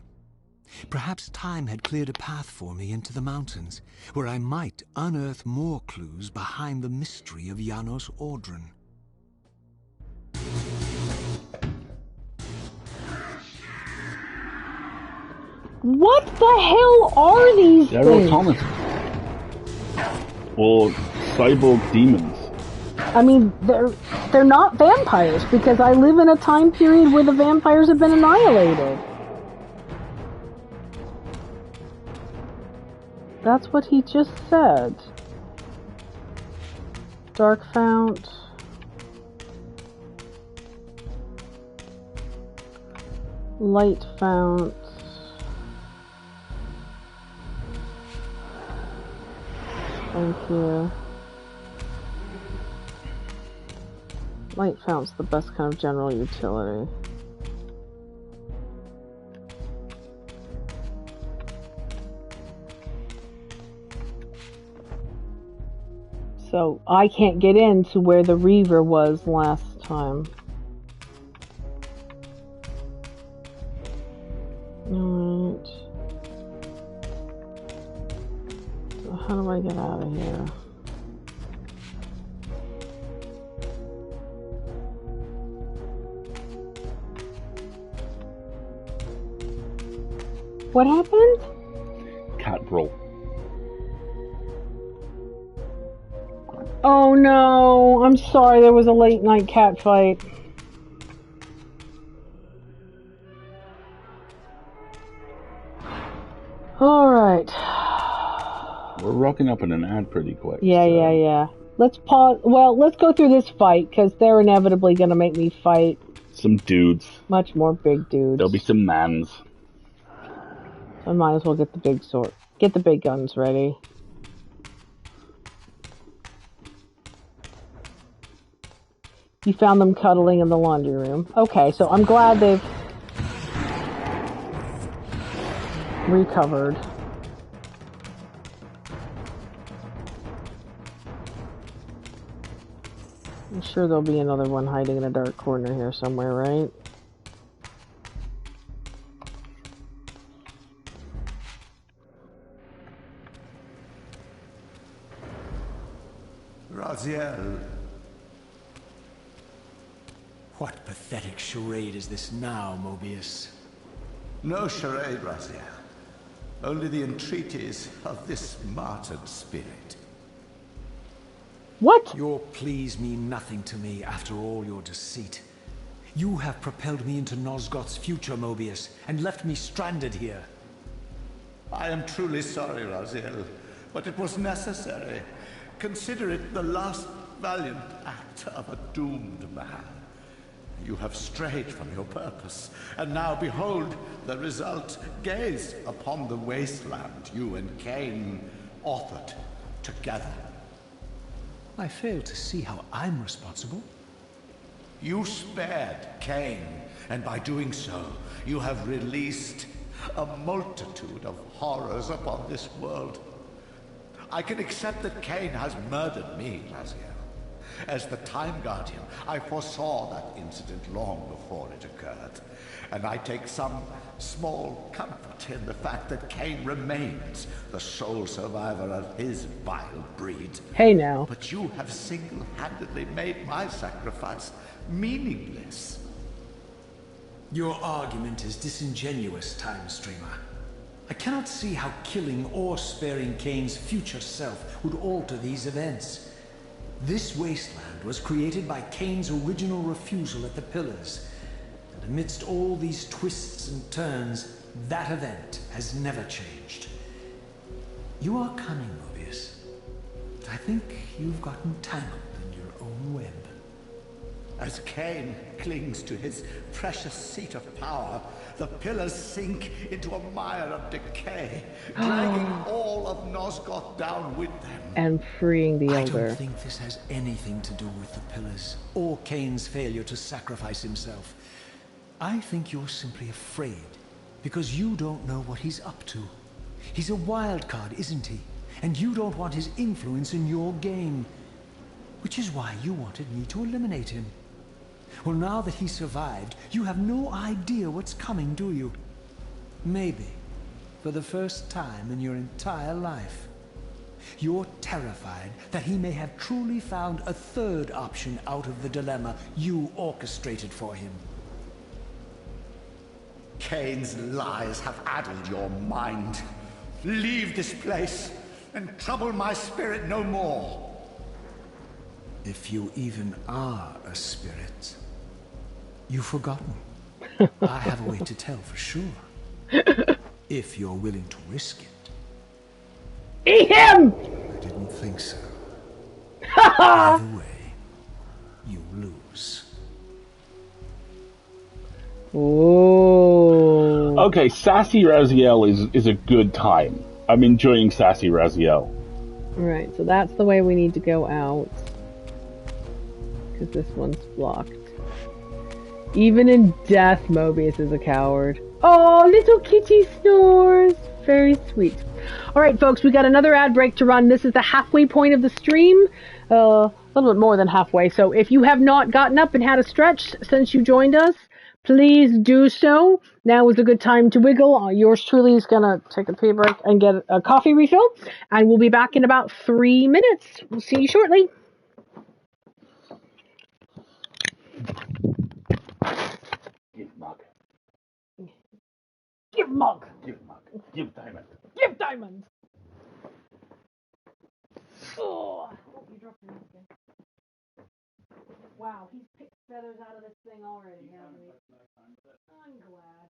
Perhaps time had cleared a path for me into the mountains, where I might unearth more clues behind the mystery of Janos Audron. What the hell are these They're things? automatons. Or cyborg demons. I mean, they're not vampires, because I live in a time period where the vampires have been annihilated. That's what he just said. Dark Fount. Light Fount. Thank you. Light Fount's the best kind of general utility. So I can't get into where the Reaver was last time. Alright. So how do I get out of here? What happened? Cat brawl. Oh no, I'm sorry, there was a late night cat fight. Alright. We're rocking up in an ad pretty quick. Yeah. Let's pause. Well, let's go through this fight, because they're inevitably going to make me fight Some dudes. much more big dudes. There'll be some mans. I might as well get the big sword. Get the big guns ready. You found them cuddling in the laundry room. Okay, so I'm glad they've recovered. I'm sure there'll be another one hiding in a dark corner here somewhere, right? Raziel. What pathetic charade is this now, Mobius? No charade, Raziel. Only the entreaties of this martyred spirit. What? Your pleas mean nothing to me after all your deceit. You have propelled me into Nosgoth's future, Mobius, and left me stranded here. I am truly sorry, Raziel, but it was necessary. Consider it the last valiant act of a doomed man. You have strayed from your purpose, and now behold the result. Gaze upon the wasteland you and Cain authored together. I fail to see how I'm responsible. You spared Cain, and by doing so, you have released a multitude of horrors upon this world. I can accept that Cain has murdered me, Raziel. As the Time Guardian, I foresaw that incident long before it occurred, and I take some small comfort in the fact that Cain remains the sole survivor of his vile breed. Hey now. But you have single-handedly made my sacrifice meaningless. Your argument is disingenuous, Time Streamer. I cannot see how killing or sparing Cain's future self would alter these events. This wasteland was created by Cain's original refusal at the Pillars. And amidst all these twists and turns, that event has never changed. You are cunning, Mobius, but I think you've gotten tangled in your own web. As Cain clings to his precious seat of power, the pillars sink into a mire of decay, dragging all of Nosgoth down with them. And freeing the I Elder. don't think this has anything to do with the Pillars, or Cain's failure to sacrifice himself. I think you're simply afraid, because you don't know what he's up to. He's a wild card, isn't he? And you don't want his influence in your game. Which is why you wanted me to eliminate him. Well, now that he survived, you have no idea what's coming, do you? Maybe, for the first time in your entire life, you're terrified that he may have truly found a third option out of the dilemma you orchestrated for him. Cain's lies have addled your mind. Leave this place and trouble my spirit no more. If you even are a spirit, you've forgotten. I have a way to tell for sure. If you're willing to risk it. Eat him! I didn't think so. Either way, you lose. Oh. Okay, Sassy Raziel is a good time. I'm enjoying Sassy Raziel. Right, so that's the way we need to go out. Because this one's blocked. Even in death, Mobius is a coward. Oh, little kitty snores. Very sweet. Alright, folks, we got another ad break to run. This is the halfway point of the stream. A little bit more than halfway. So if you have not gotten up and had a stretch since you joined us, please do so. Now is a good time to wiggle. Yours truly is going to take a pee break and get a coffee refill. And we'll be back in about 3 minutes. We'll see you shortly. Give mug. Give mug. Give mug. Give diamond. Give diamonds. Oh, you dropped your napkin. Wow, he's picked feathers out of this thing already, hasn't he?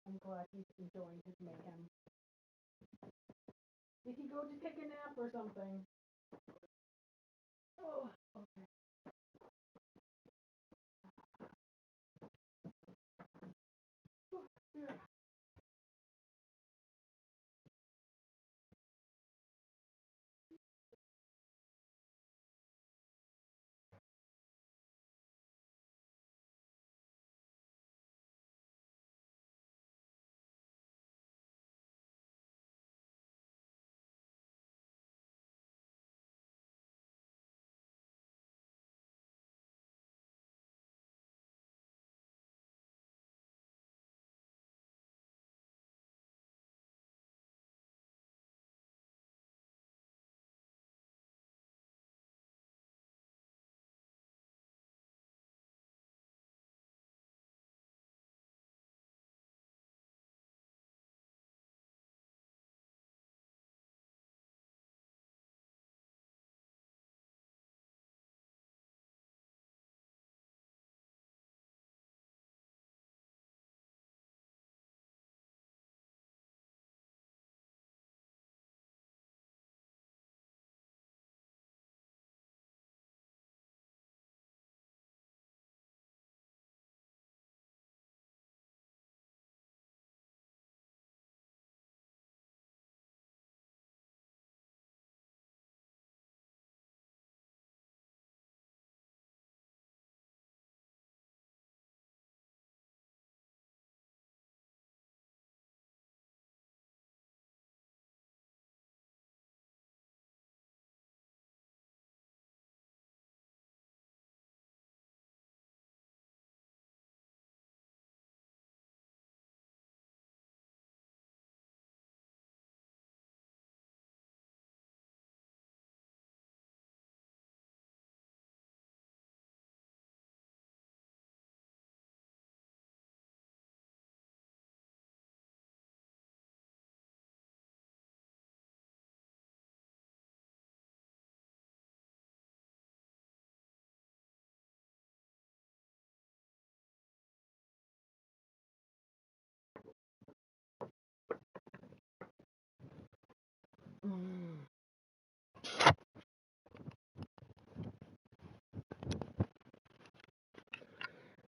I'm glad he's enjoying his mayhem. Did he go to take a nap or something? Oh, okay. Yeah.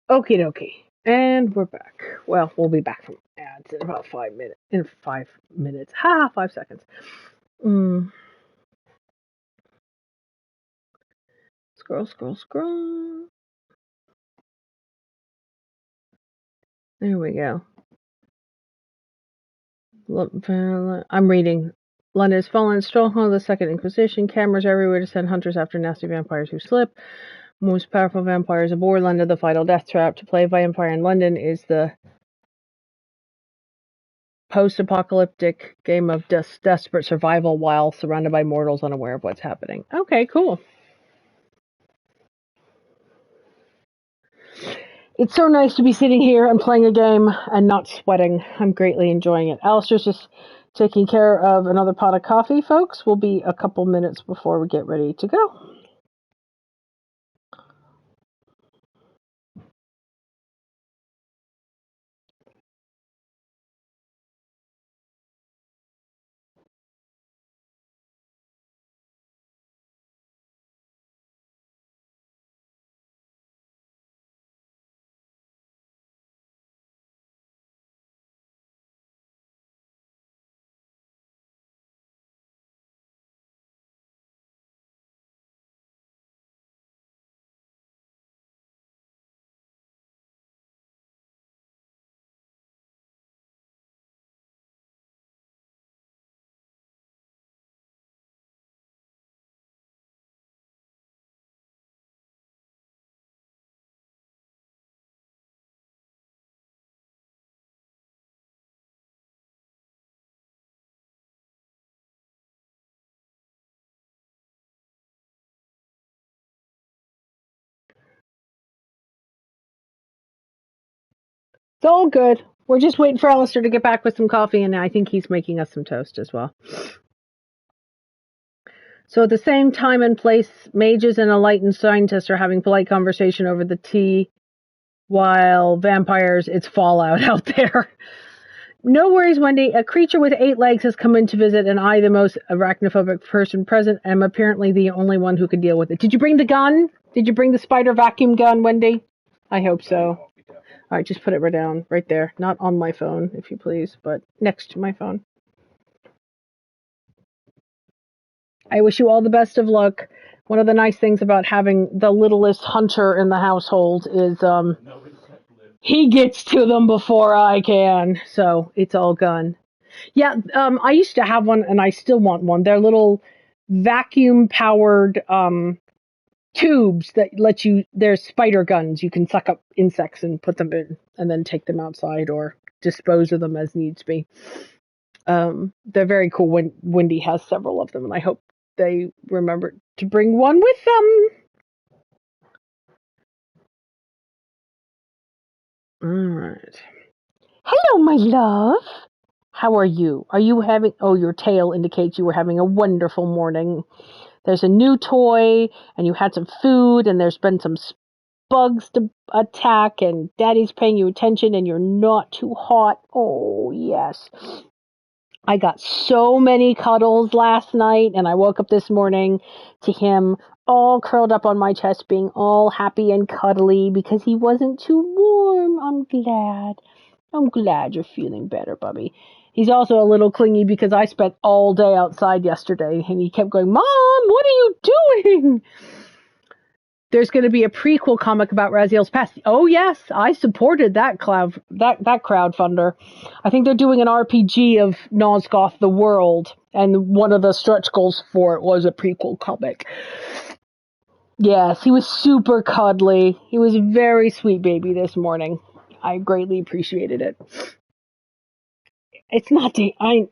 Okie dokie. And we're back. Well, we'll be back from ads in about 5 minutes. In 5 minutes. Ha! 5 seconds. Scroll, scroll, scroll. There we go. I'm reading. London has fallen. Stronghold of the Second Inquisition. Cameras everywhere to send hunters after nasty vampires who slip. Most powerful vampires aboard London, the final death trap. To play vampire in London is the post-apocalyptic game of desperate survival while surrounded by mortals unaware of what's happening. Okay, cool. It's so nice to be sitting here and playing a game and not sweating. I'm greatly enjoying it. Alistair's just taking care of another pot of coffee, folks. We'll be a couple minutes before we get ready to go. It's all good. We're just waiting for Alistair to get back with some coffee, and I think he's making us some toast as well. So at the same time and place, mages and enlightened scientists are having polite conversation over the tea, while vampires, it's Fallout out there. No worries, Wendy. A creature with 8 legs has come in to visit, and I, the most arachnophobic person present, am apparently the only one who could deal with it. Did you bring the gun? Did you bring the spider vacuum gun, Wendy? I hope so. All right, just put it right down, right there. Not on my phone, if you please, but next to my phone. I wish you all the best of luck. One of the nice things about having the littlest hunter in the household is he gets to them before I can, so it's all gone. Yeah, I used to have one, and I still want one. They're little vacuum-powered tubes that let you, they're spider guns. You can suck up insects and put them in and then take them outside or dispose of them as needs be. They're very cool. Wendy has several of them, and I hope they remember to bring one with them. All right. Hello, my love. How are you? Are you having, oh, your tail indicates you were having a wonderful morning. There's a new toy, and you had some food, and there's been some bugs to attack, and Daddy's paying you attention, and you're not too hot. Oh, yes. I got so many cuddles last night, and I woke up this morning to him all curled up on my chest, being all happy and cuddly because he wasn't too warm. I'm glad you're feeling better, Bubby. He's also a little clingy because I spent all day outside yesterday, and he kept going, Mom, what are you doing? There's going to be a prequel comic about Raziel's past. Oh, yes, I supported that crowdfunder. I think they're doing an RPG of Nosgoth the World, and one of the stretch goals for it was a prequel comic. Yes, he was super cuddly. He was a very sweet baby this morning. I greatly appreciated it. It's not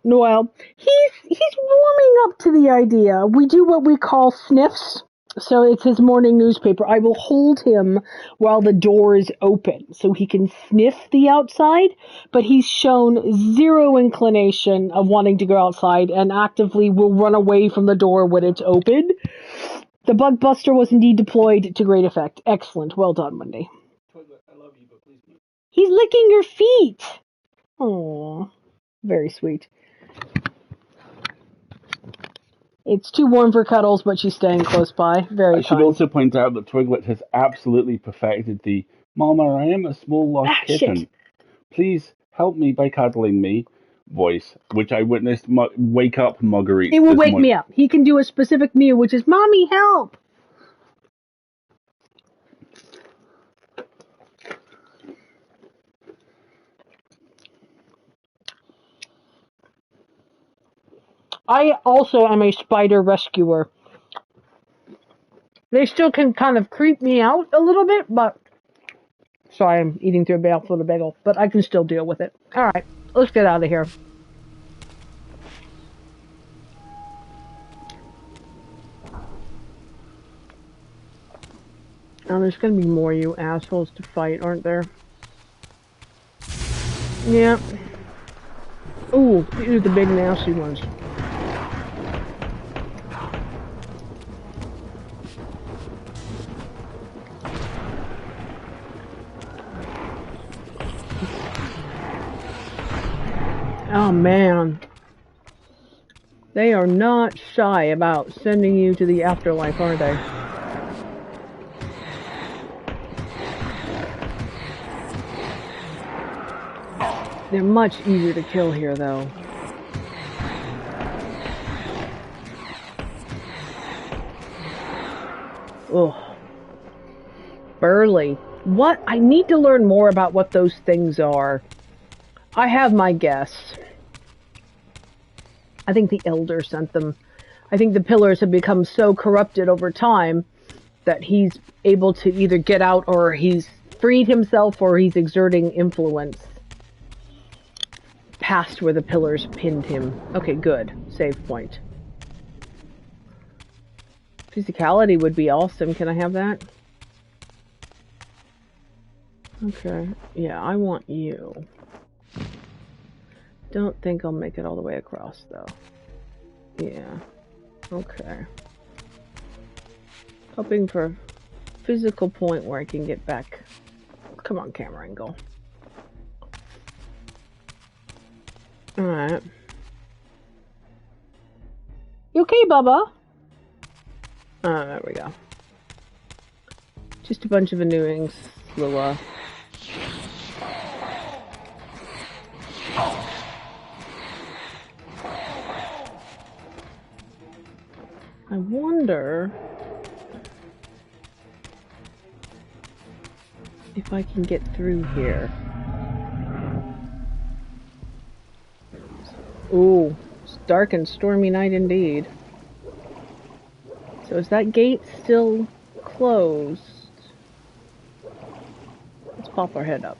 well, he's warming up to the idea. We do what we call sniffs. So it's his morning newspaper. I will hold him while the door is open so he can sniff the outside, but he's shown zero inclination of wanting to go outside and actively will run away from the door when it's open. The bug buster was indeed deployed to great effect. Excellent. Well done, Wendy. I love you, but please. He's licking your feet. Aww. Very sweet. It's too warm for cuddles, but she's staying close by. Very I should kind. also point out that Twiglet has absolutely perfected the "Mama, I am a small lost Shit. kitten. Please help me by cuddling me" voice, which I witnessed wake up Marguerite It will this wake morning. me up. He can do a specific mew, which is, Mommy, help! I also am a spider rescuer. They still can kind of creep me out a little bit, but... Sorry, I'm eating through a mouthful of bagel, but I can still deal with it. Alright, let's get out of here. Oh, there's gonna be more you assholes to fight, aren't there? Yeah. Ooh, these are the big nasty ones. Oh man. They are not shy about sending you to the afterlife, are they? They're much easier to kill here, though. Ugh. Burley. What? I need to learn more about what those things are. I have my guess. I think the Elder sent them. I think the pillars have become so corrupted over time that he's able to either get out, or he's freed himself, or he's exerting influence past where the pillars pinned him. Okay, good. Save point. Physicality would be awesome. Can I have that? Okay. Yeah, I want you. Don't think I'll make it all the way across, though. Yeah. Okay. Hoping for physical point where I can get back. Come on, camera angle. Alright. You okay, Bubba? There we go. Just a bunch of annoying Slua. I wonder if I can get through here. Ooh, it's dark and stormy night indeed. So is that gate still closed? Let's pop our head up.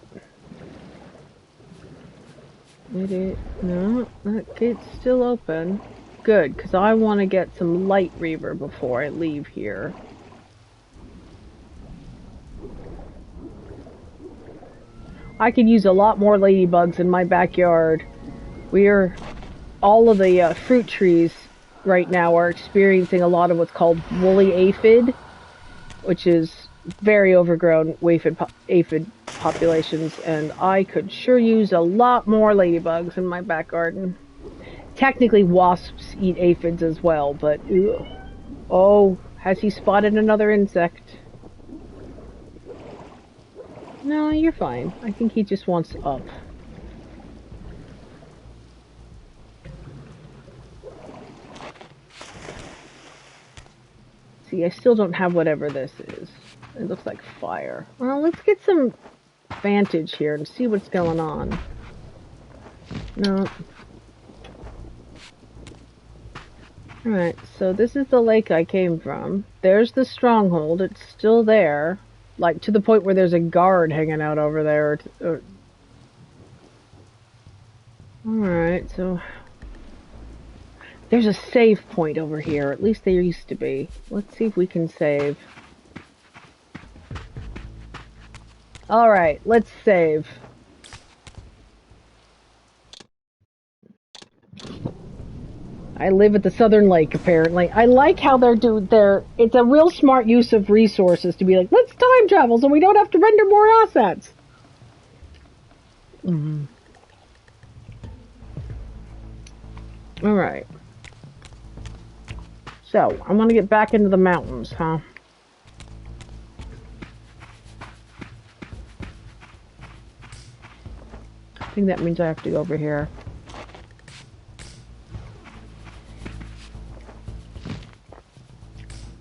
No, that gate's still open. Good, because I want to get some light Reaver before I leave here. I could use a lot more ladybugs in my backyard. All of the fruit trees right now are experiencing a lot of what's called woolly aphid, which is very overgrown aphid populations, and I could sure use a lot more ladybugs in my back garden. Technically, wasps eat aphids as well, but... Ugh. Oh, has he spotted another insect? No, you're fine. I think he just wants up. See, I still don't have whatever this is. It looks like fire. Well, let's get some vantage here and see what's going on. No. Alright, so this is the lake I came from. There's the stronghold. It's still there. Like, to the point where there's a guard hanging out over there. Alright, so... There's a save point over here. At least there used to be. Let's see if we can save. Alright, let's save. I live at the Southern Lake, apparently. I like how it's a real smart use of resources to be like, let's time travel so we don't have to render more assets. Mm-hmm. Alright. So, I want to get back into the mountains, huh? I think that means I have to go over here.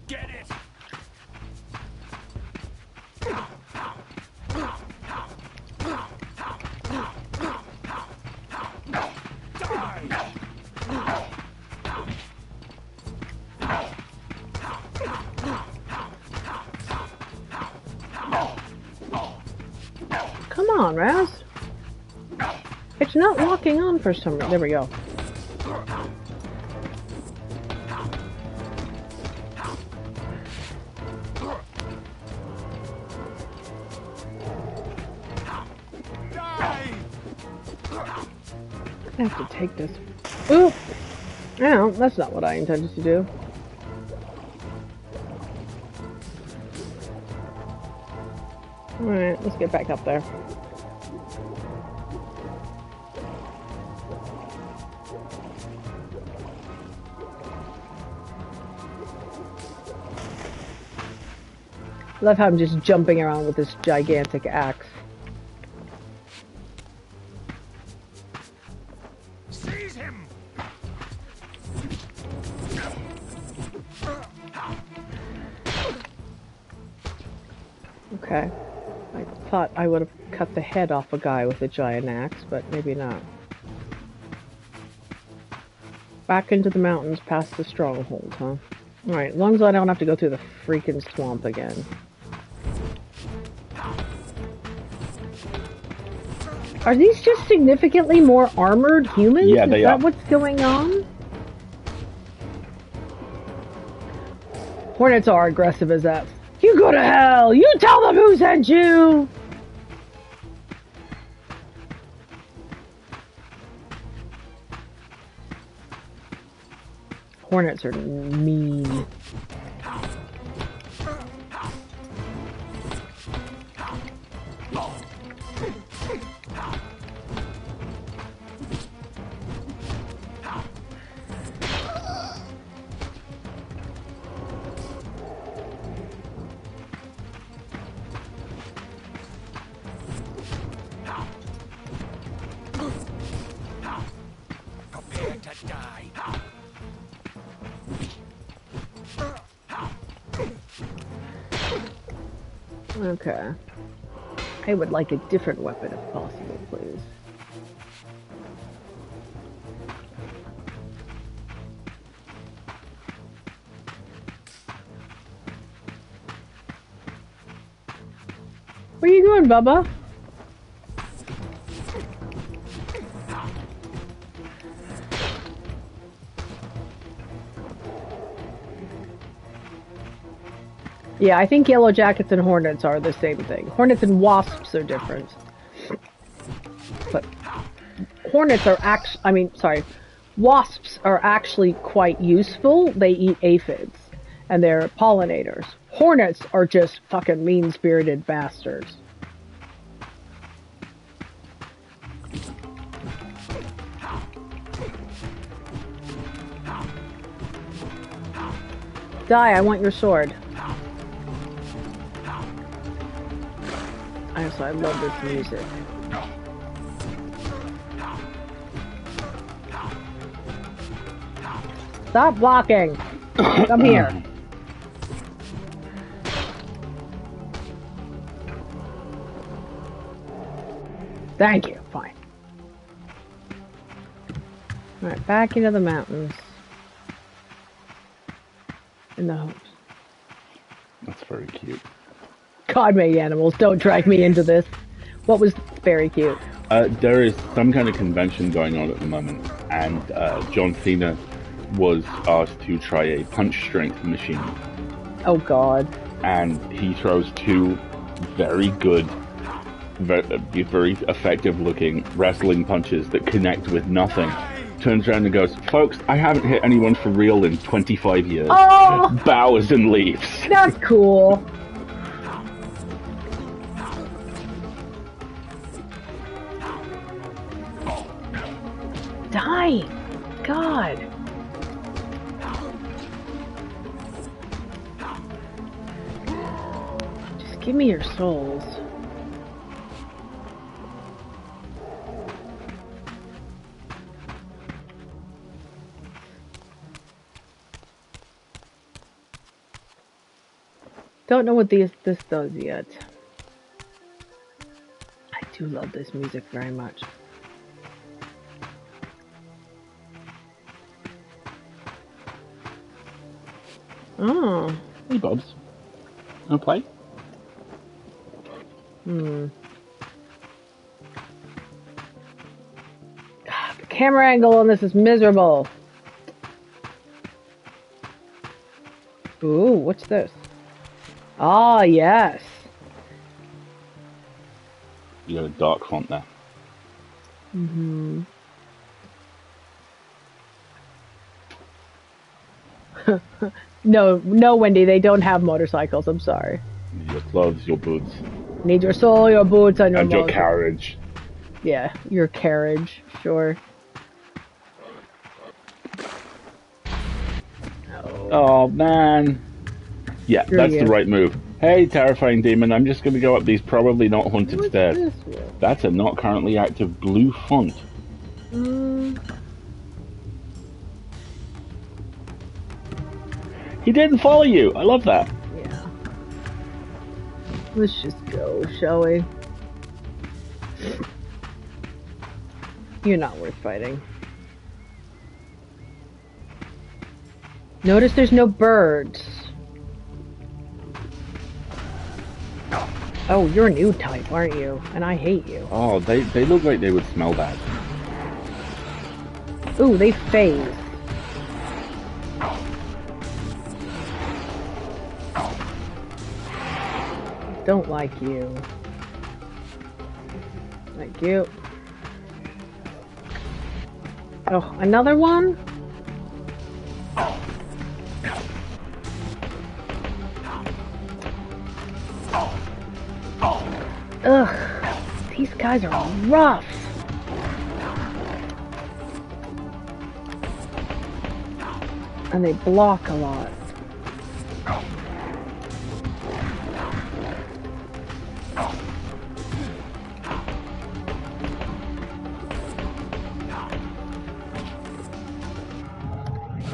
Get it! Come on, Raz. It's not locking on for some reason. There we go. I have to take this. Ooh! No, that's not what I intended to do. Alright, let's get back up there. Love how I'm just jumping around with this gigantic axe. Seize him! Okay. I thought I would have cut the head off a guy with a giant axe, but maybe not. Back into the mountains past the stronghold, huh? Alright, as long as I don't have to go through the freaking swamp again. Are these just significantly more armored humans? Yeah, they are. Is that what's going on? Hornets are aggressive as F. You go to hell! You tell them who sent you! Hornets are mean. Prepare to die. Okay. I would like a different weapon if possible, please. Where you going, Bubba? Yeah, I think yellow jackets and hornets are the same thing. Hornets and wasps are different. But hornets are wasps are actually quite useful. They eat aphids, and they're pollinators. Hornets are just fucking mean-spirited bastards. Die, I want your sword. I love this music. Stop blocking! Come here. Thank you. Fine. Alright, back into the mountains. In the hopes. That's very cute. God made animals, don't drag me into this. What was very cute? There is some kind of convention going on at the moment, and John Cena was asked to try a punch strength machine. Oh God. And he throws two very good, very effective looking wrestling punches that connect with nothing. Turns around and goes, "Folks, I haven't hit anyone for real in 25 years. Oh! Bows and leaves. That's cool. Die! God. Give me your souls. Don't know what this does yet. I do love this music very much. Oh. Hey, Bobs. Wanna play? The camera angle on this is miserable. Ooh, what's this? Ah, yes. You got a dark font there. Mm-hmm. No, Wendy, they don't have motorcycles. I'm sorry. Your clothes, your boots. Need your soul, your boots, and your And your motor. carriage. Yeah, your carriage, sure. Oh, man. Yeah, Screw that's you. the right move. Hey, terrifying demon, I'm just going to go up these probably not haunted What's stairs. this one? That's a not currently active blue font. He didn't follow you. I love that. Yeah. Let's just go, shall we? You're not worth fighting. Notice there's no birds. Oh, you're a new type, aren't you? And I hate you. Oh, they look like they would smell bad. Ooh, they phase. Don't like you. Thank you. Oh, another one? Ugh, these guys are rough. And they block a lot.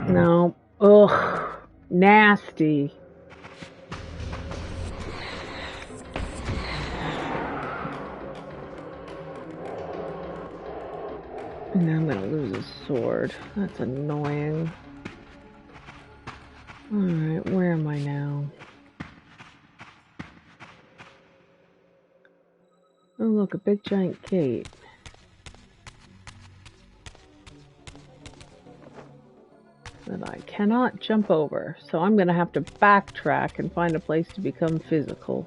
No. Ugh. Nasty. And I'm gonna lose a sword. That's annoying. Alright, where am I now? Oh look, a big giant gate. That I cannot jump over, so I'm gonna have to backtrack and find a place to become physical.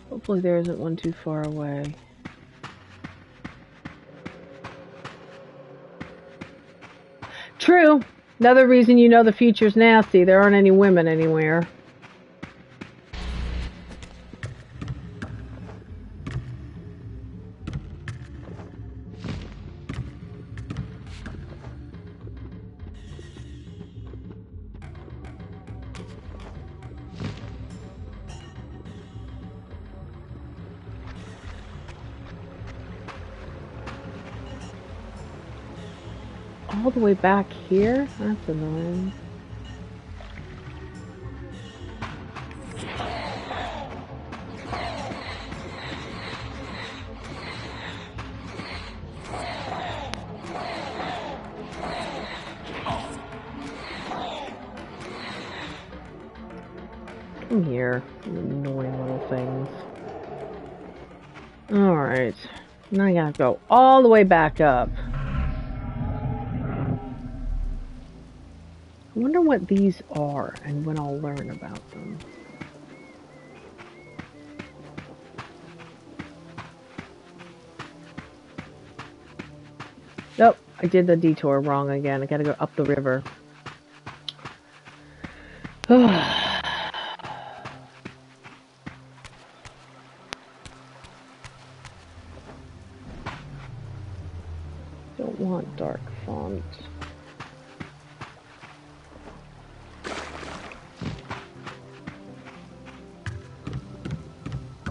Hopefully there isn't one too far away. True. Another reason you know the future's nasty. There aren't any women anywhere. All the way back here? That's annoying. Come here, you annoying little things. Alright. Now I gotta go all the way back up. I wonder what these are and when I'll learn about them. Nope, I did the detour wrong again. I gotta go up the river. Don't want dark font.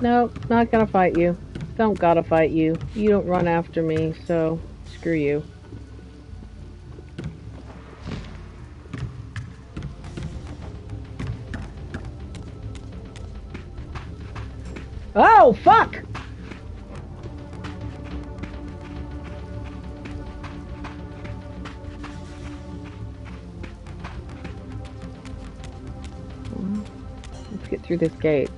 Nope, not gonna fight you. Don't gotta fight you. You don't run after me, so screw you. Oh, fuck! Let's get through this gate.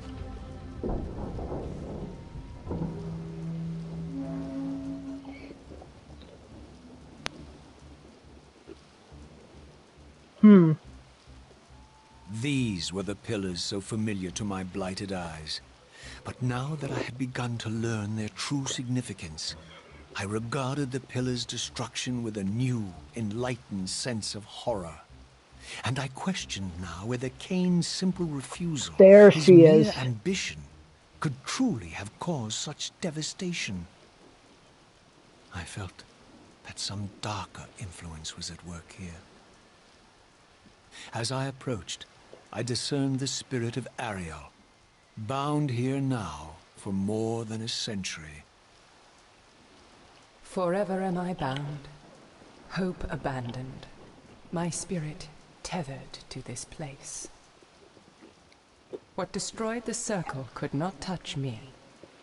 These were the pillars so familiar to my blighted eyes. But now that I had begun to learn their true significance, I regarded the pillars' destruction with a new, enlightened sense of horror. And I questioned now whether Kain's simple refusal, There his she mere is. ambition, could truly have caused such devastation. I felt that some darker influence was at work here. As I approached, I discerned the spirit of Ariel, bound here now for more than a century. Forever am I bound, hope abandoned, my spirit tethered to this place. What destroyed the circle could not touch me,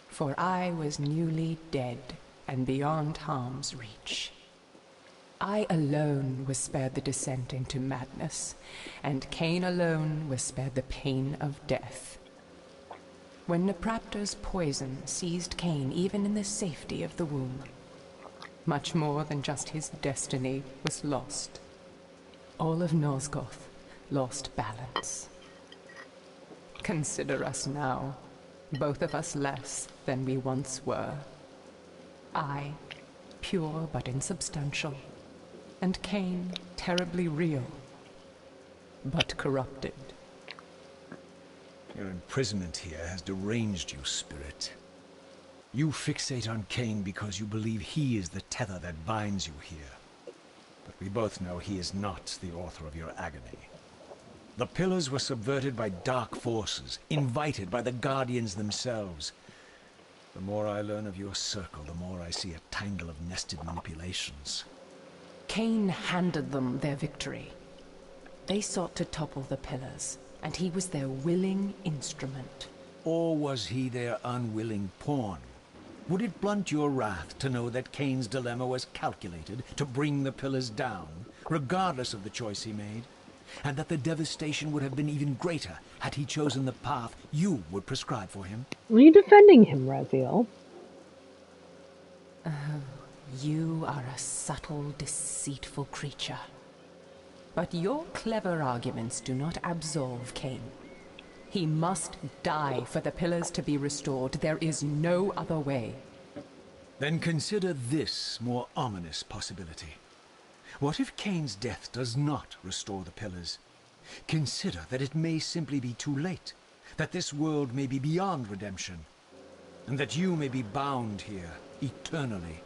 for I was newly dead and beyond harm's reach. I alone was spared the descent into madness, and Kain alone was spared the pain of death. When Napraptor's poison seized Kain even in the safety of the womb, much more than just his destiny was lost. All of Nosgoth lost balance. Consider us now, both of us less than we once were. I, pure but insubstantial, and Kain, terribly real, but corrupted. Your imprisonment here has deranged you, Spirit. You fixate on Kain because you believe he is the tether that binds you here. But we both know he is not the author of your agony. The pillars were subverted by dark forces, invited by the Guardians themselves. The more I learn of your circle, the more I see a tangle of nested manipulations. Kain handed them their victory. They sought to topple the pillars, and he was their willing instrument. Or was he their unwilling pawn? Would it blunt your wrath to know that Kain's dilemma was calculated to bring the pillars down, regardless of the choice he made? And that the devastation would have been even greater had he chosen the path you would prescribe for him? Are you defending him, Raziel? You are a subtle, deceitful creature. But your clever arguments do not absolve Kain. He must die for the pillars to be restored. There is no other way. Then consider this more ominous possibility. What if Kain's death does not restore the pillars? Consider that it may simply be too late, that this world may be beyond redemption, and that you may be bound here eternally.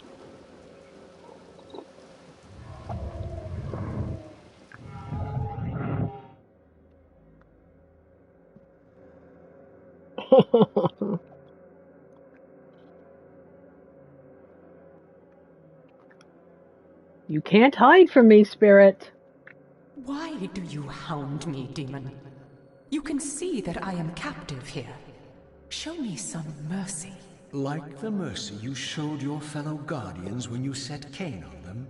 You can't hide from me, Spirit. Why do you hound me, demon? You can see that I am captive here. Show me some mercy. Like the mercy you showed your fellow Guardians when you set Kain on them?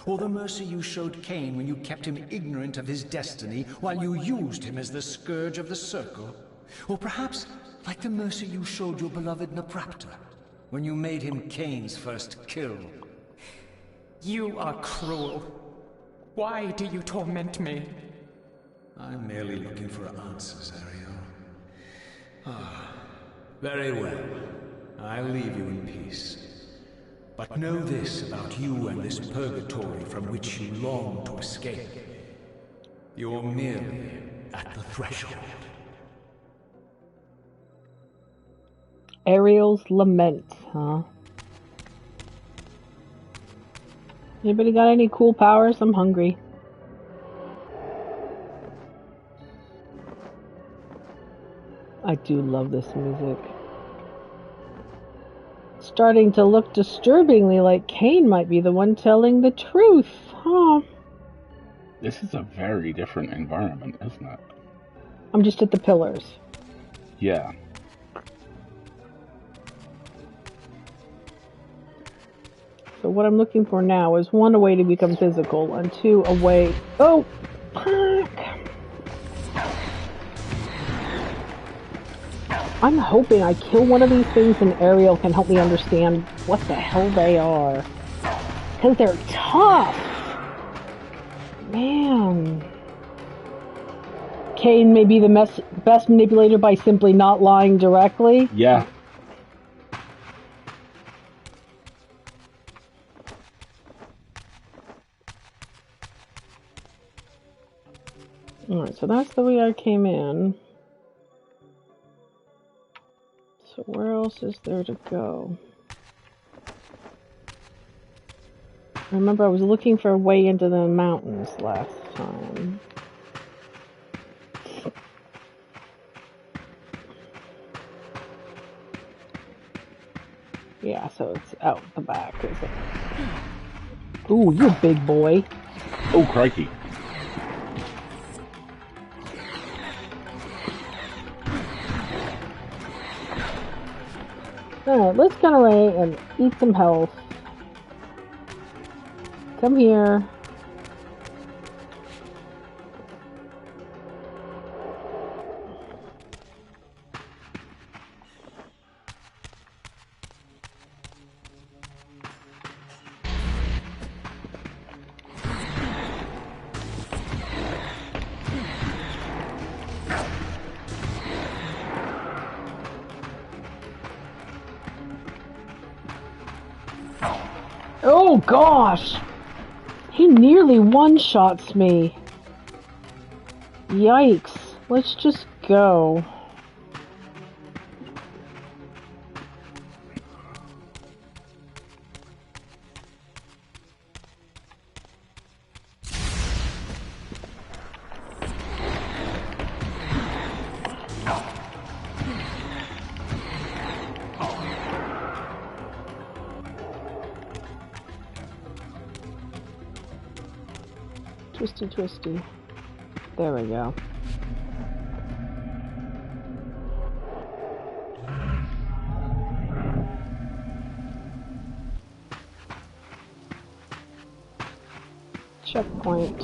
Or the mercy you showed Kain when you kept him ignorant of his destiny while you used him as the scourge of the circle? Or perhaps like the mercy you showed your beloved Napraptor when you made him Kain's first kill? You are cruel. Why do you torment me? I'm merely looking for answers, Ariel. Very well. I'll leave you in peace. But know this about you and this purgatory from which you long to escape. You're merely at the threshold. Ariel's lament, huh? Anybody got any cool powers? I'm hungry. I do love this music. Starting to look disturbingly like Kane might be the one telling the truth, huh? This is a very different environment, isn't it? I'm just at the pillars. Yeah. So what I'm looking for now is 1, a way to become physical, and 2, a way... Oh! Fuck! I'm hoping I kill one of these things and Ariel can help me understand what the hell they are. Because they're tough! Man... Kane may be the best manipulator by simply not lying directly. Yeah. Alright, so that's the way I came in. So where else is there to go? Remember, I was looking for a way into the mountains last time. Yeah, so it's out the back, is it? Ooh, you big boy. Oh, crikey. Alright, let's get away and eat some health. Come here. Oh gosh! He nearly one-shots me. Yikes. Let's just go. Twisty, twisty. There we go. Checkpoint.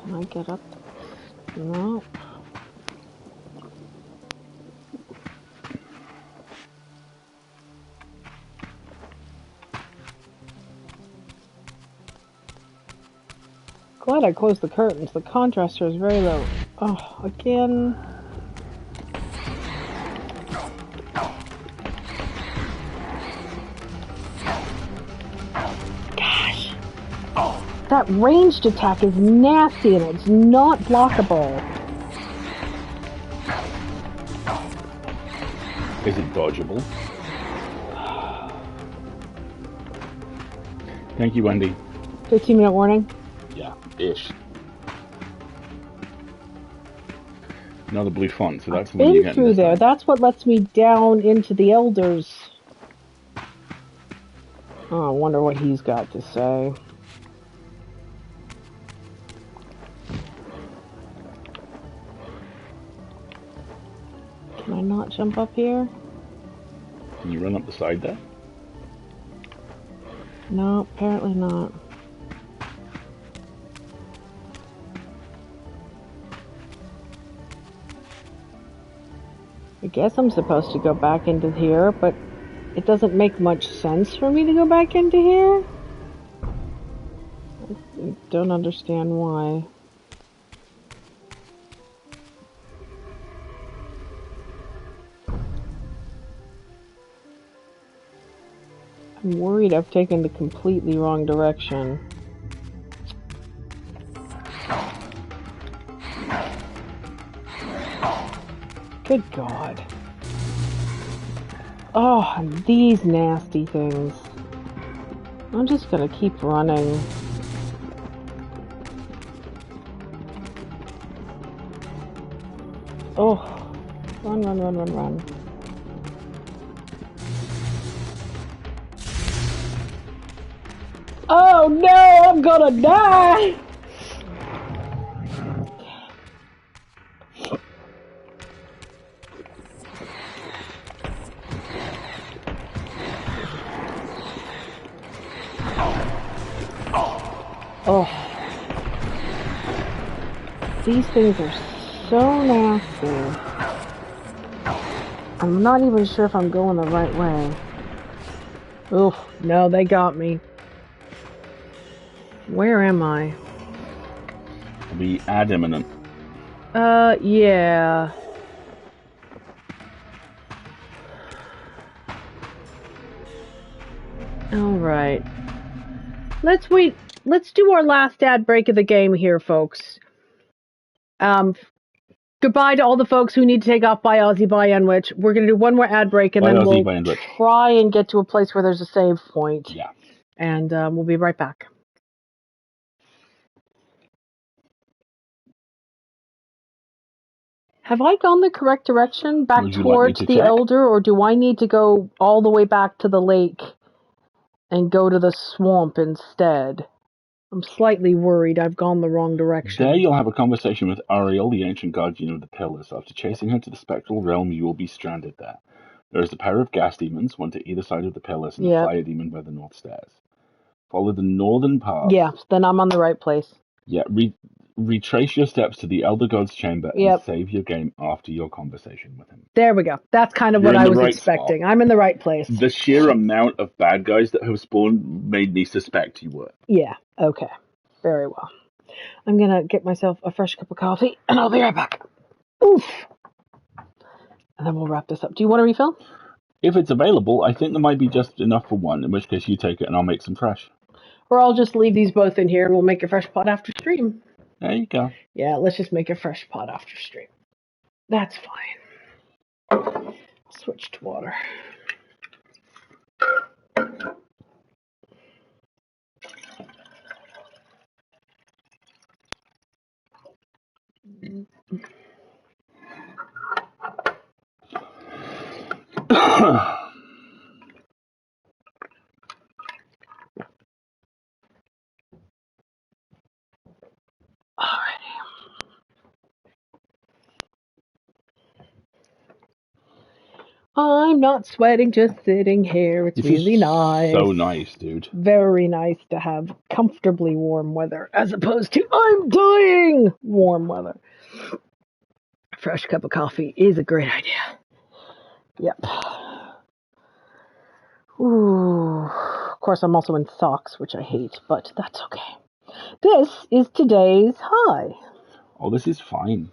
Can I get up? No. Glad I closed the curtains. The contrastor is very low. Oh, again. Gosh. That ranged attack is nasty and it's not blockable. Is it dodgeable? Thank you, Wendy. 15-minute warning. Yeah, ish. Another blue font, so that's the one you get through there. time. That's what lets me down into the elders. Oh, I wonder what he's got to say. Can I not jump up here? Can you run up the side there? No, apparently not. I guess I'm supposed to go back into here, but it doesn't make much sense for me to go back into here. I don't understand why. I'm worried I've taken the completely wrong direction. Good God. Oh, and these nasty things. I'm just gonna keep running. Oh, Run, run, run, run, run. Oh no, I'm gonna die! Oh. These things are so nasty. I'm not even sure if I'm going the right way. Oof, no, they got me. Where am I? I'll be ad imminent. Yeah. Alright. Let's wait. Let's do our last ad break of the game here, folks. Goodbye to all the folks who need to take off by Aussie by Enwich. We're going to do one more ad break, and Bye, then Aussie, we'll by Enwich. try and get to a place where there's a save point. Yeah. And we'll be right back. Have I gone the correct direction back Would you towards like me to the check? Elder, or do I need to go all the way back to the lake and go to the swamp instead? I'm slightly worried I've gone the wrong direction. There you'll have a conversation with Ariel, the ancient guardian of the pillars. After chasing her to the spectral realm, you will be stranded there. There is a pair of gas demons, one to either side of the pillars, and a fire demon by the north stairs. Follow the northern path. Yeah, then I'm on the right place. Yeah, retrace your steps to the Elder God's chamber and save your game after your conversation with him. There we go. That's kind of You're what in I the was right expecting. spot. I'm in the right place. The sheer amount of bad guys that have spawned made me suspect you were. Yeah, okay. Very well. I'm going to get myself a fresh cup of coffee, and I'll be right back. Oof! And then we'll wrap this up. Do you want a refill? If it's available, I think there might be just enough for one, in which case you take it and I'll make some fresh. Or I'll just leave these both in here and we'll make a fresh pot after stream. There you go. Yeah, let's just make a fresh pot after stream. That's fine. I'll switch to water. I'm not sweating, just sitting here. It's really nice. So nice, dude. Very nice to have comfortably warm weather as opposed to I'm dying warm weather. A fresh cup of coffee is a great idea. Yep. Ooh. Of course, I'm also in socks, which I hate, but that's okay. This is today's high. Oh, this is fine.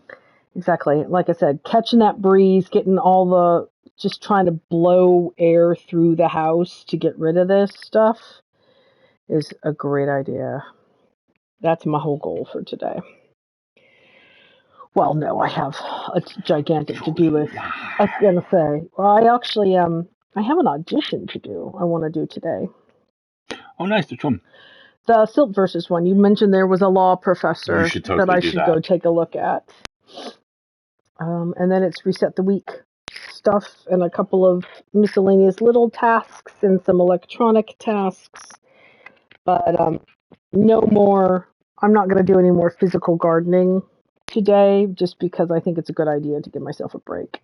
Exactly. Like I said, catching that breeze, getting all the, just trying to blow air through the house to get rid of this stuff is a great idea. That's my whole goal for today. Well, no, I have a gigantic to-do list. I was going to say, well, I actually, I have an audition to do, I want to do today. Oh, nice. Which one? The Silt versus one. You mentioned there was a law professor that I should go take a look at. And then it's reset the week stuff and a couple of miscellaneous little tasks and some electronic tasks. But no more, I'm not going to do any more physical gardening today just because I think it's a good idea to give myself a break.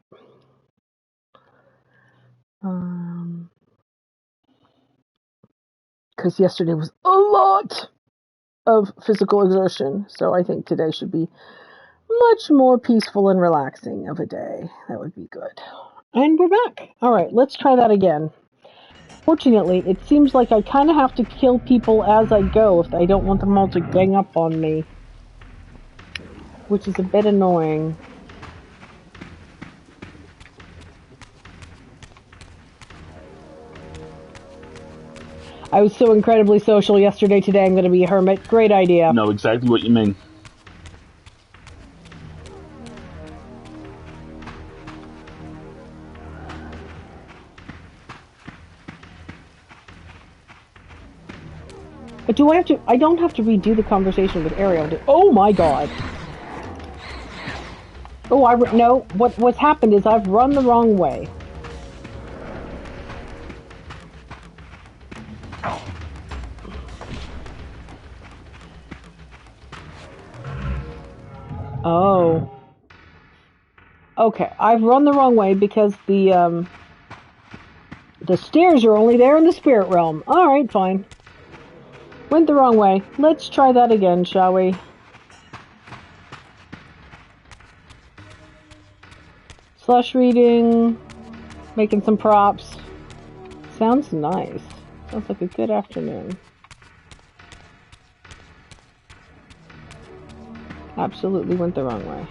Because yesterday was a lot of physical exertion, so I think today should be much more peaceful and relaxing of a day. That would be good. And we're back. All right, let's try that again. Fortunately, it seems like I kind of have to kill people as I go if I don't want them all to gang up on me, which is a bit annoying. I was so incredibly social yesterday. Today I'm going to be a hermit. Great idea. Know exactly what you mean. But do I have to? I don't have to redo the conversation with Ariel. Oh my god. Oh, no. What's happened is I've run the wrong way. Oh. Okay, I've run the wrong way because the stairs are only there in the spirit realm. Alright, fine. Went the wrong way. Let's try that again, shall we? Slush reading. Making some props. Sounds nice. Sounds like a good afternoon. Absolutely went the wrong way.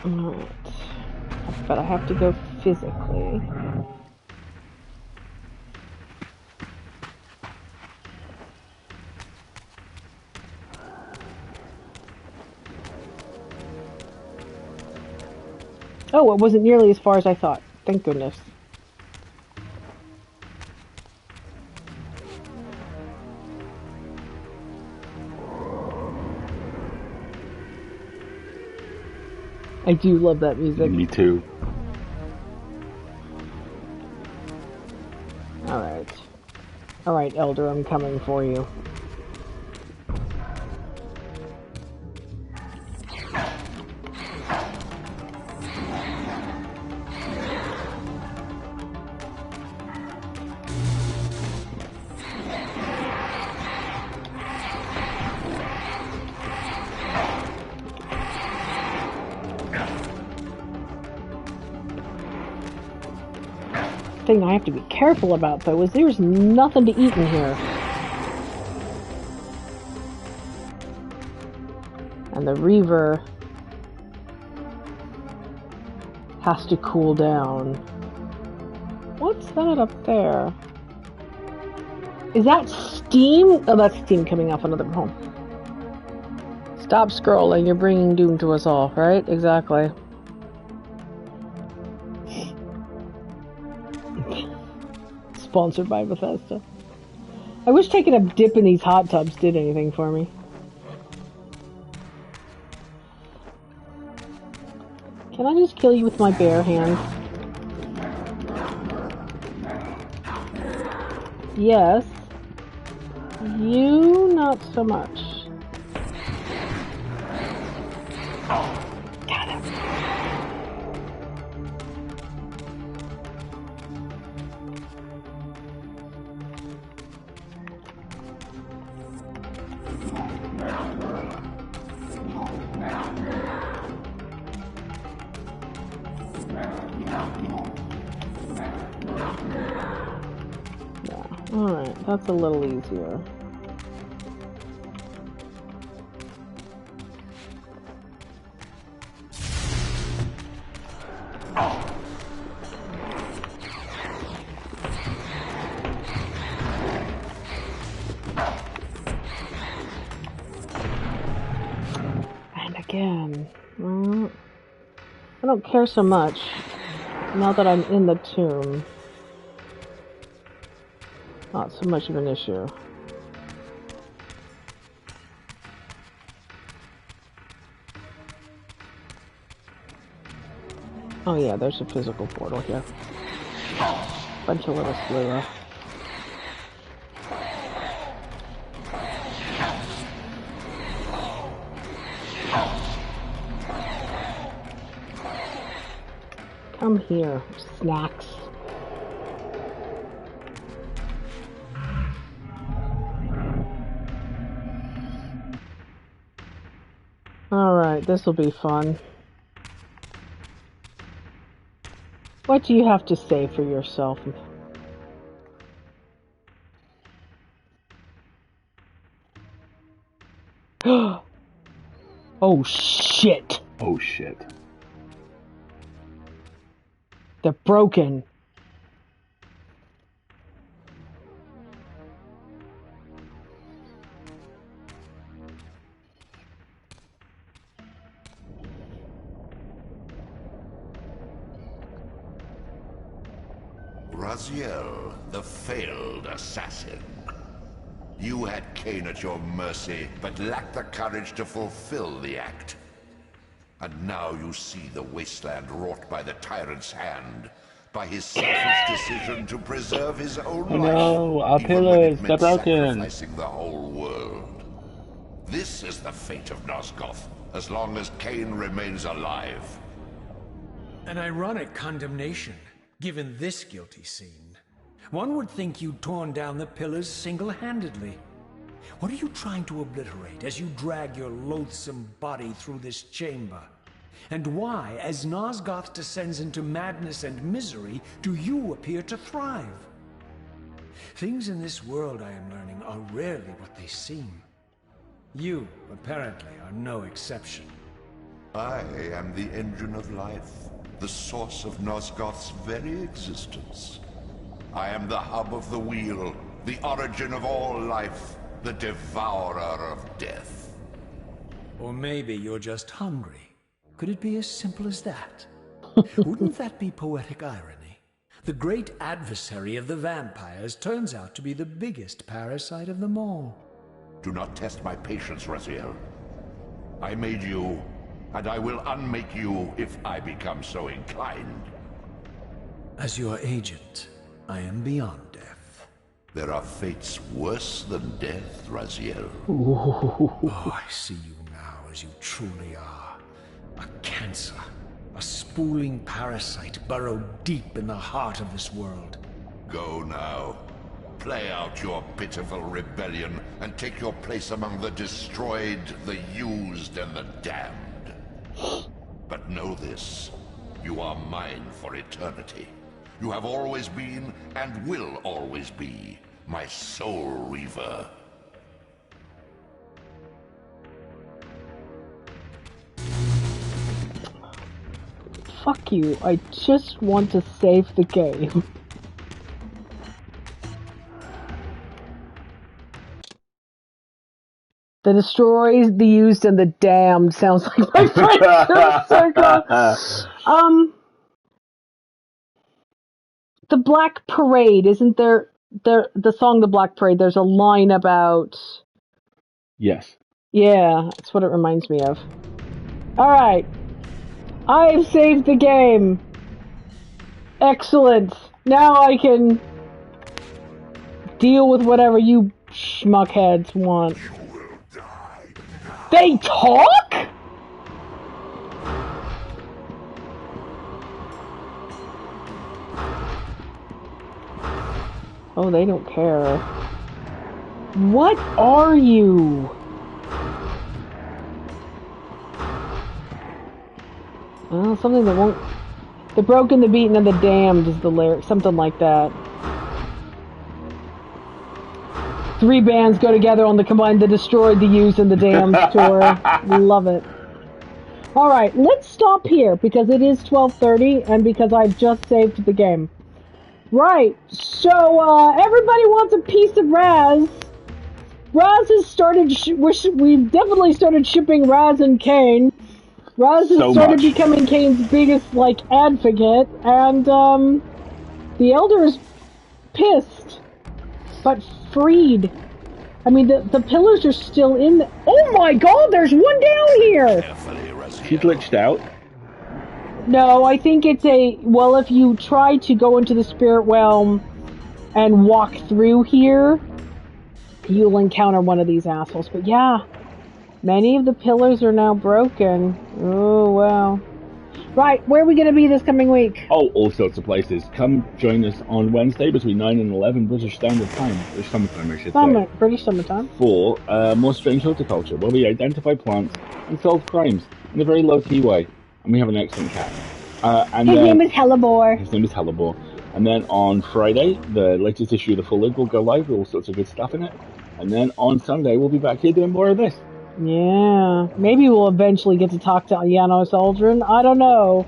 Alright. But I have to go physically. Oh, it wasn't nearly as far as I thought. Thank goodness. I do love that music. Me too. Alright. Alright, Elder, I'm coming for you. Thing I have to be careful about though is there's nothing to eat in here. And the Reaver has to cool down. What's that up there? Is that steam? Oh, that's steam coming off another home. Stop scrolling, you're bringing doom to us all, right? Exactly. Sponsored by Bethesda. I wish taking a dip in these hot tubs did anything for me. Can I just kill you with my bare hands? Yes. You, not so much. Got him. Alright, that's a little easier. And again, well, I don't care so much now that I'm in the tomb. Not so much of an issue. Oh yeah, there's a physical portal here. Bunch of little slura. Come here, snacks. Alright, this'll be fun. What do you have to say for yourself? Oh shit! Oh shit. They're broken. Raziel, the failed assassin. You had Cain at your mercy, but lacked the courage to fulfill the act. And now you see the wasteland wrought by the tyrant's hand, by his selfish decision to preserve his own life. No, our even when it pillars, meant they're broken. sacrificing the whole world. This is the fate of Nosgoth, as long as Cain remains alive. An ironic condemnation, given this guilty scene. One would think you'd torn down the pillars single-handedly. What are you trying to obliterate as you drag your loathsome body through this chamber? And why, as Nosgoth descends into madness and misery, do you appear to thrive? Things in this world, I am learning, are rarely what they seem. You, apparently, are no exception. I am the engine of life, the source of Nosgoth's very existence. I am the hub of the wheel, the origin of all life, the devourer of death. Or maybe you're just hungry. Could it be as simple as that? Wouldn't that be poetic irony? The great adversary of the vampires turns out to be the biggest parasite of them all. Do not test my patience, Raziel. I made you, and I will unmake you if I become so inclined. As your agent, I am beyond death. There are fates worse than death, Raziel. Oh, I see you now as you truly are. A cancer. A spooling parasite burrowed deep in the heart of this world. Go now. Play out your pitiful rebellion and take your place among the destroyed, the used, and the damned. But know this. You are mine for eternity. You have always been, and will always be, my soul Reaver. Fuck you. I just want to save the game. The destroyed, the used, and the damned sounds like my friend's circle. The Black Parade, isn't there the song The Black Parade, there's a line about... Yes. Yeah, that's what it reminds me of. Alright. I've saved the game. Excellent. Now I can deal with whatever you schmuckheads want. They talk?! Oh, they don't care. What are you? Well, something that won't... The broken, the beaten, and the damned is the lyric. Something like that. 3 bands go together on the combined The Destroyed, the Used, and the Damned tour. Love it. Alright, let's stop here because it is 12:30 and because I've just saved the game. Right, so everybody wants a piece of Raz. Raz has started, we've definitely started shipping Raz and Cain. Raz has started becoming Cain's biggest, advocate, and the Elder is pissed, but freed. I mean, the pillars are still in the... Oh my god, there's one down here! She glitched out. No, I think it's well, if you try to go into the spirit realm and walk through here, you'll encounter one of these assholes. But yeah, many of the pillars are now broken. Oh, wow. Right, where are we going to be this coming week? Oh, all sorts of places. Come join us on Wednesday between 9 and 11 British Standard Time. British Summertime, I should say. British Summertime. For more strange horticulture, where we identify plants and solve crimes in a very low-key way. And we have an excellent cat. His name is Hellebore. His name is Hellebore. And then on Friday, the latest issue of the Full Lid will go live with all sorts of good stuff in it. And then on Sunday, we'll be back here doing more of this. Yeah. Maybe we'll eventually get to talk to Janos Aldrin. I don't know.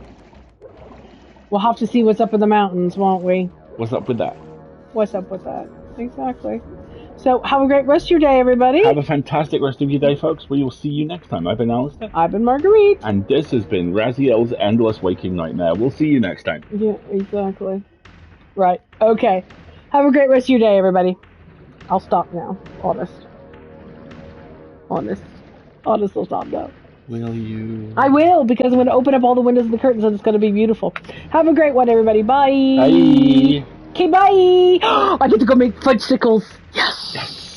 We'll have to see what's up in the mountains, won't we? What's up with that? What's up with that? Exactly. So, have a great rest of your day, everybody. Have a fantastic rest of your day, folks. We will see you next time. I've been Alistair. I've been Marguerite. And this has been Raziel's Endless Waking Nightmare. We'll see you next time. Yeah, exactly. Right. Okay. Have a great rest of your day, everybody. I'll stop now. Honest, I'll stop now. Will you? I will, because I'm going to open up all the windows and the curtains, and it's going to be beautiful. Have a great one, everybody. Bye. Bye. Okay, bye. I get to go make fudgesicles. Yes.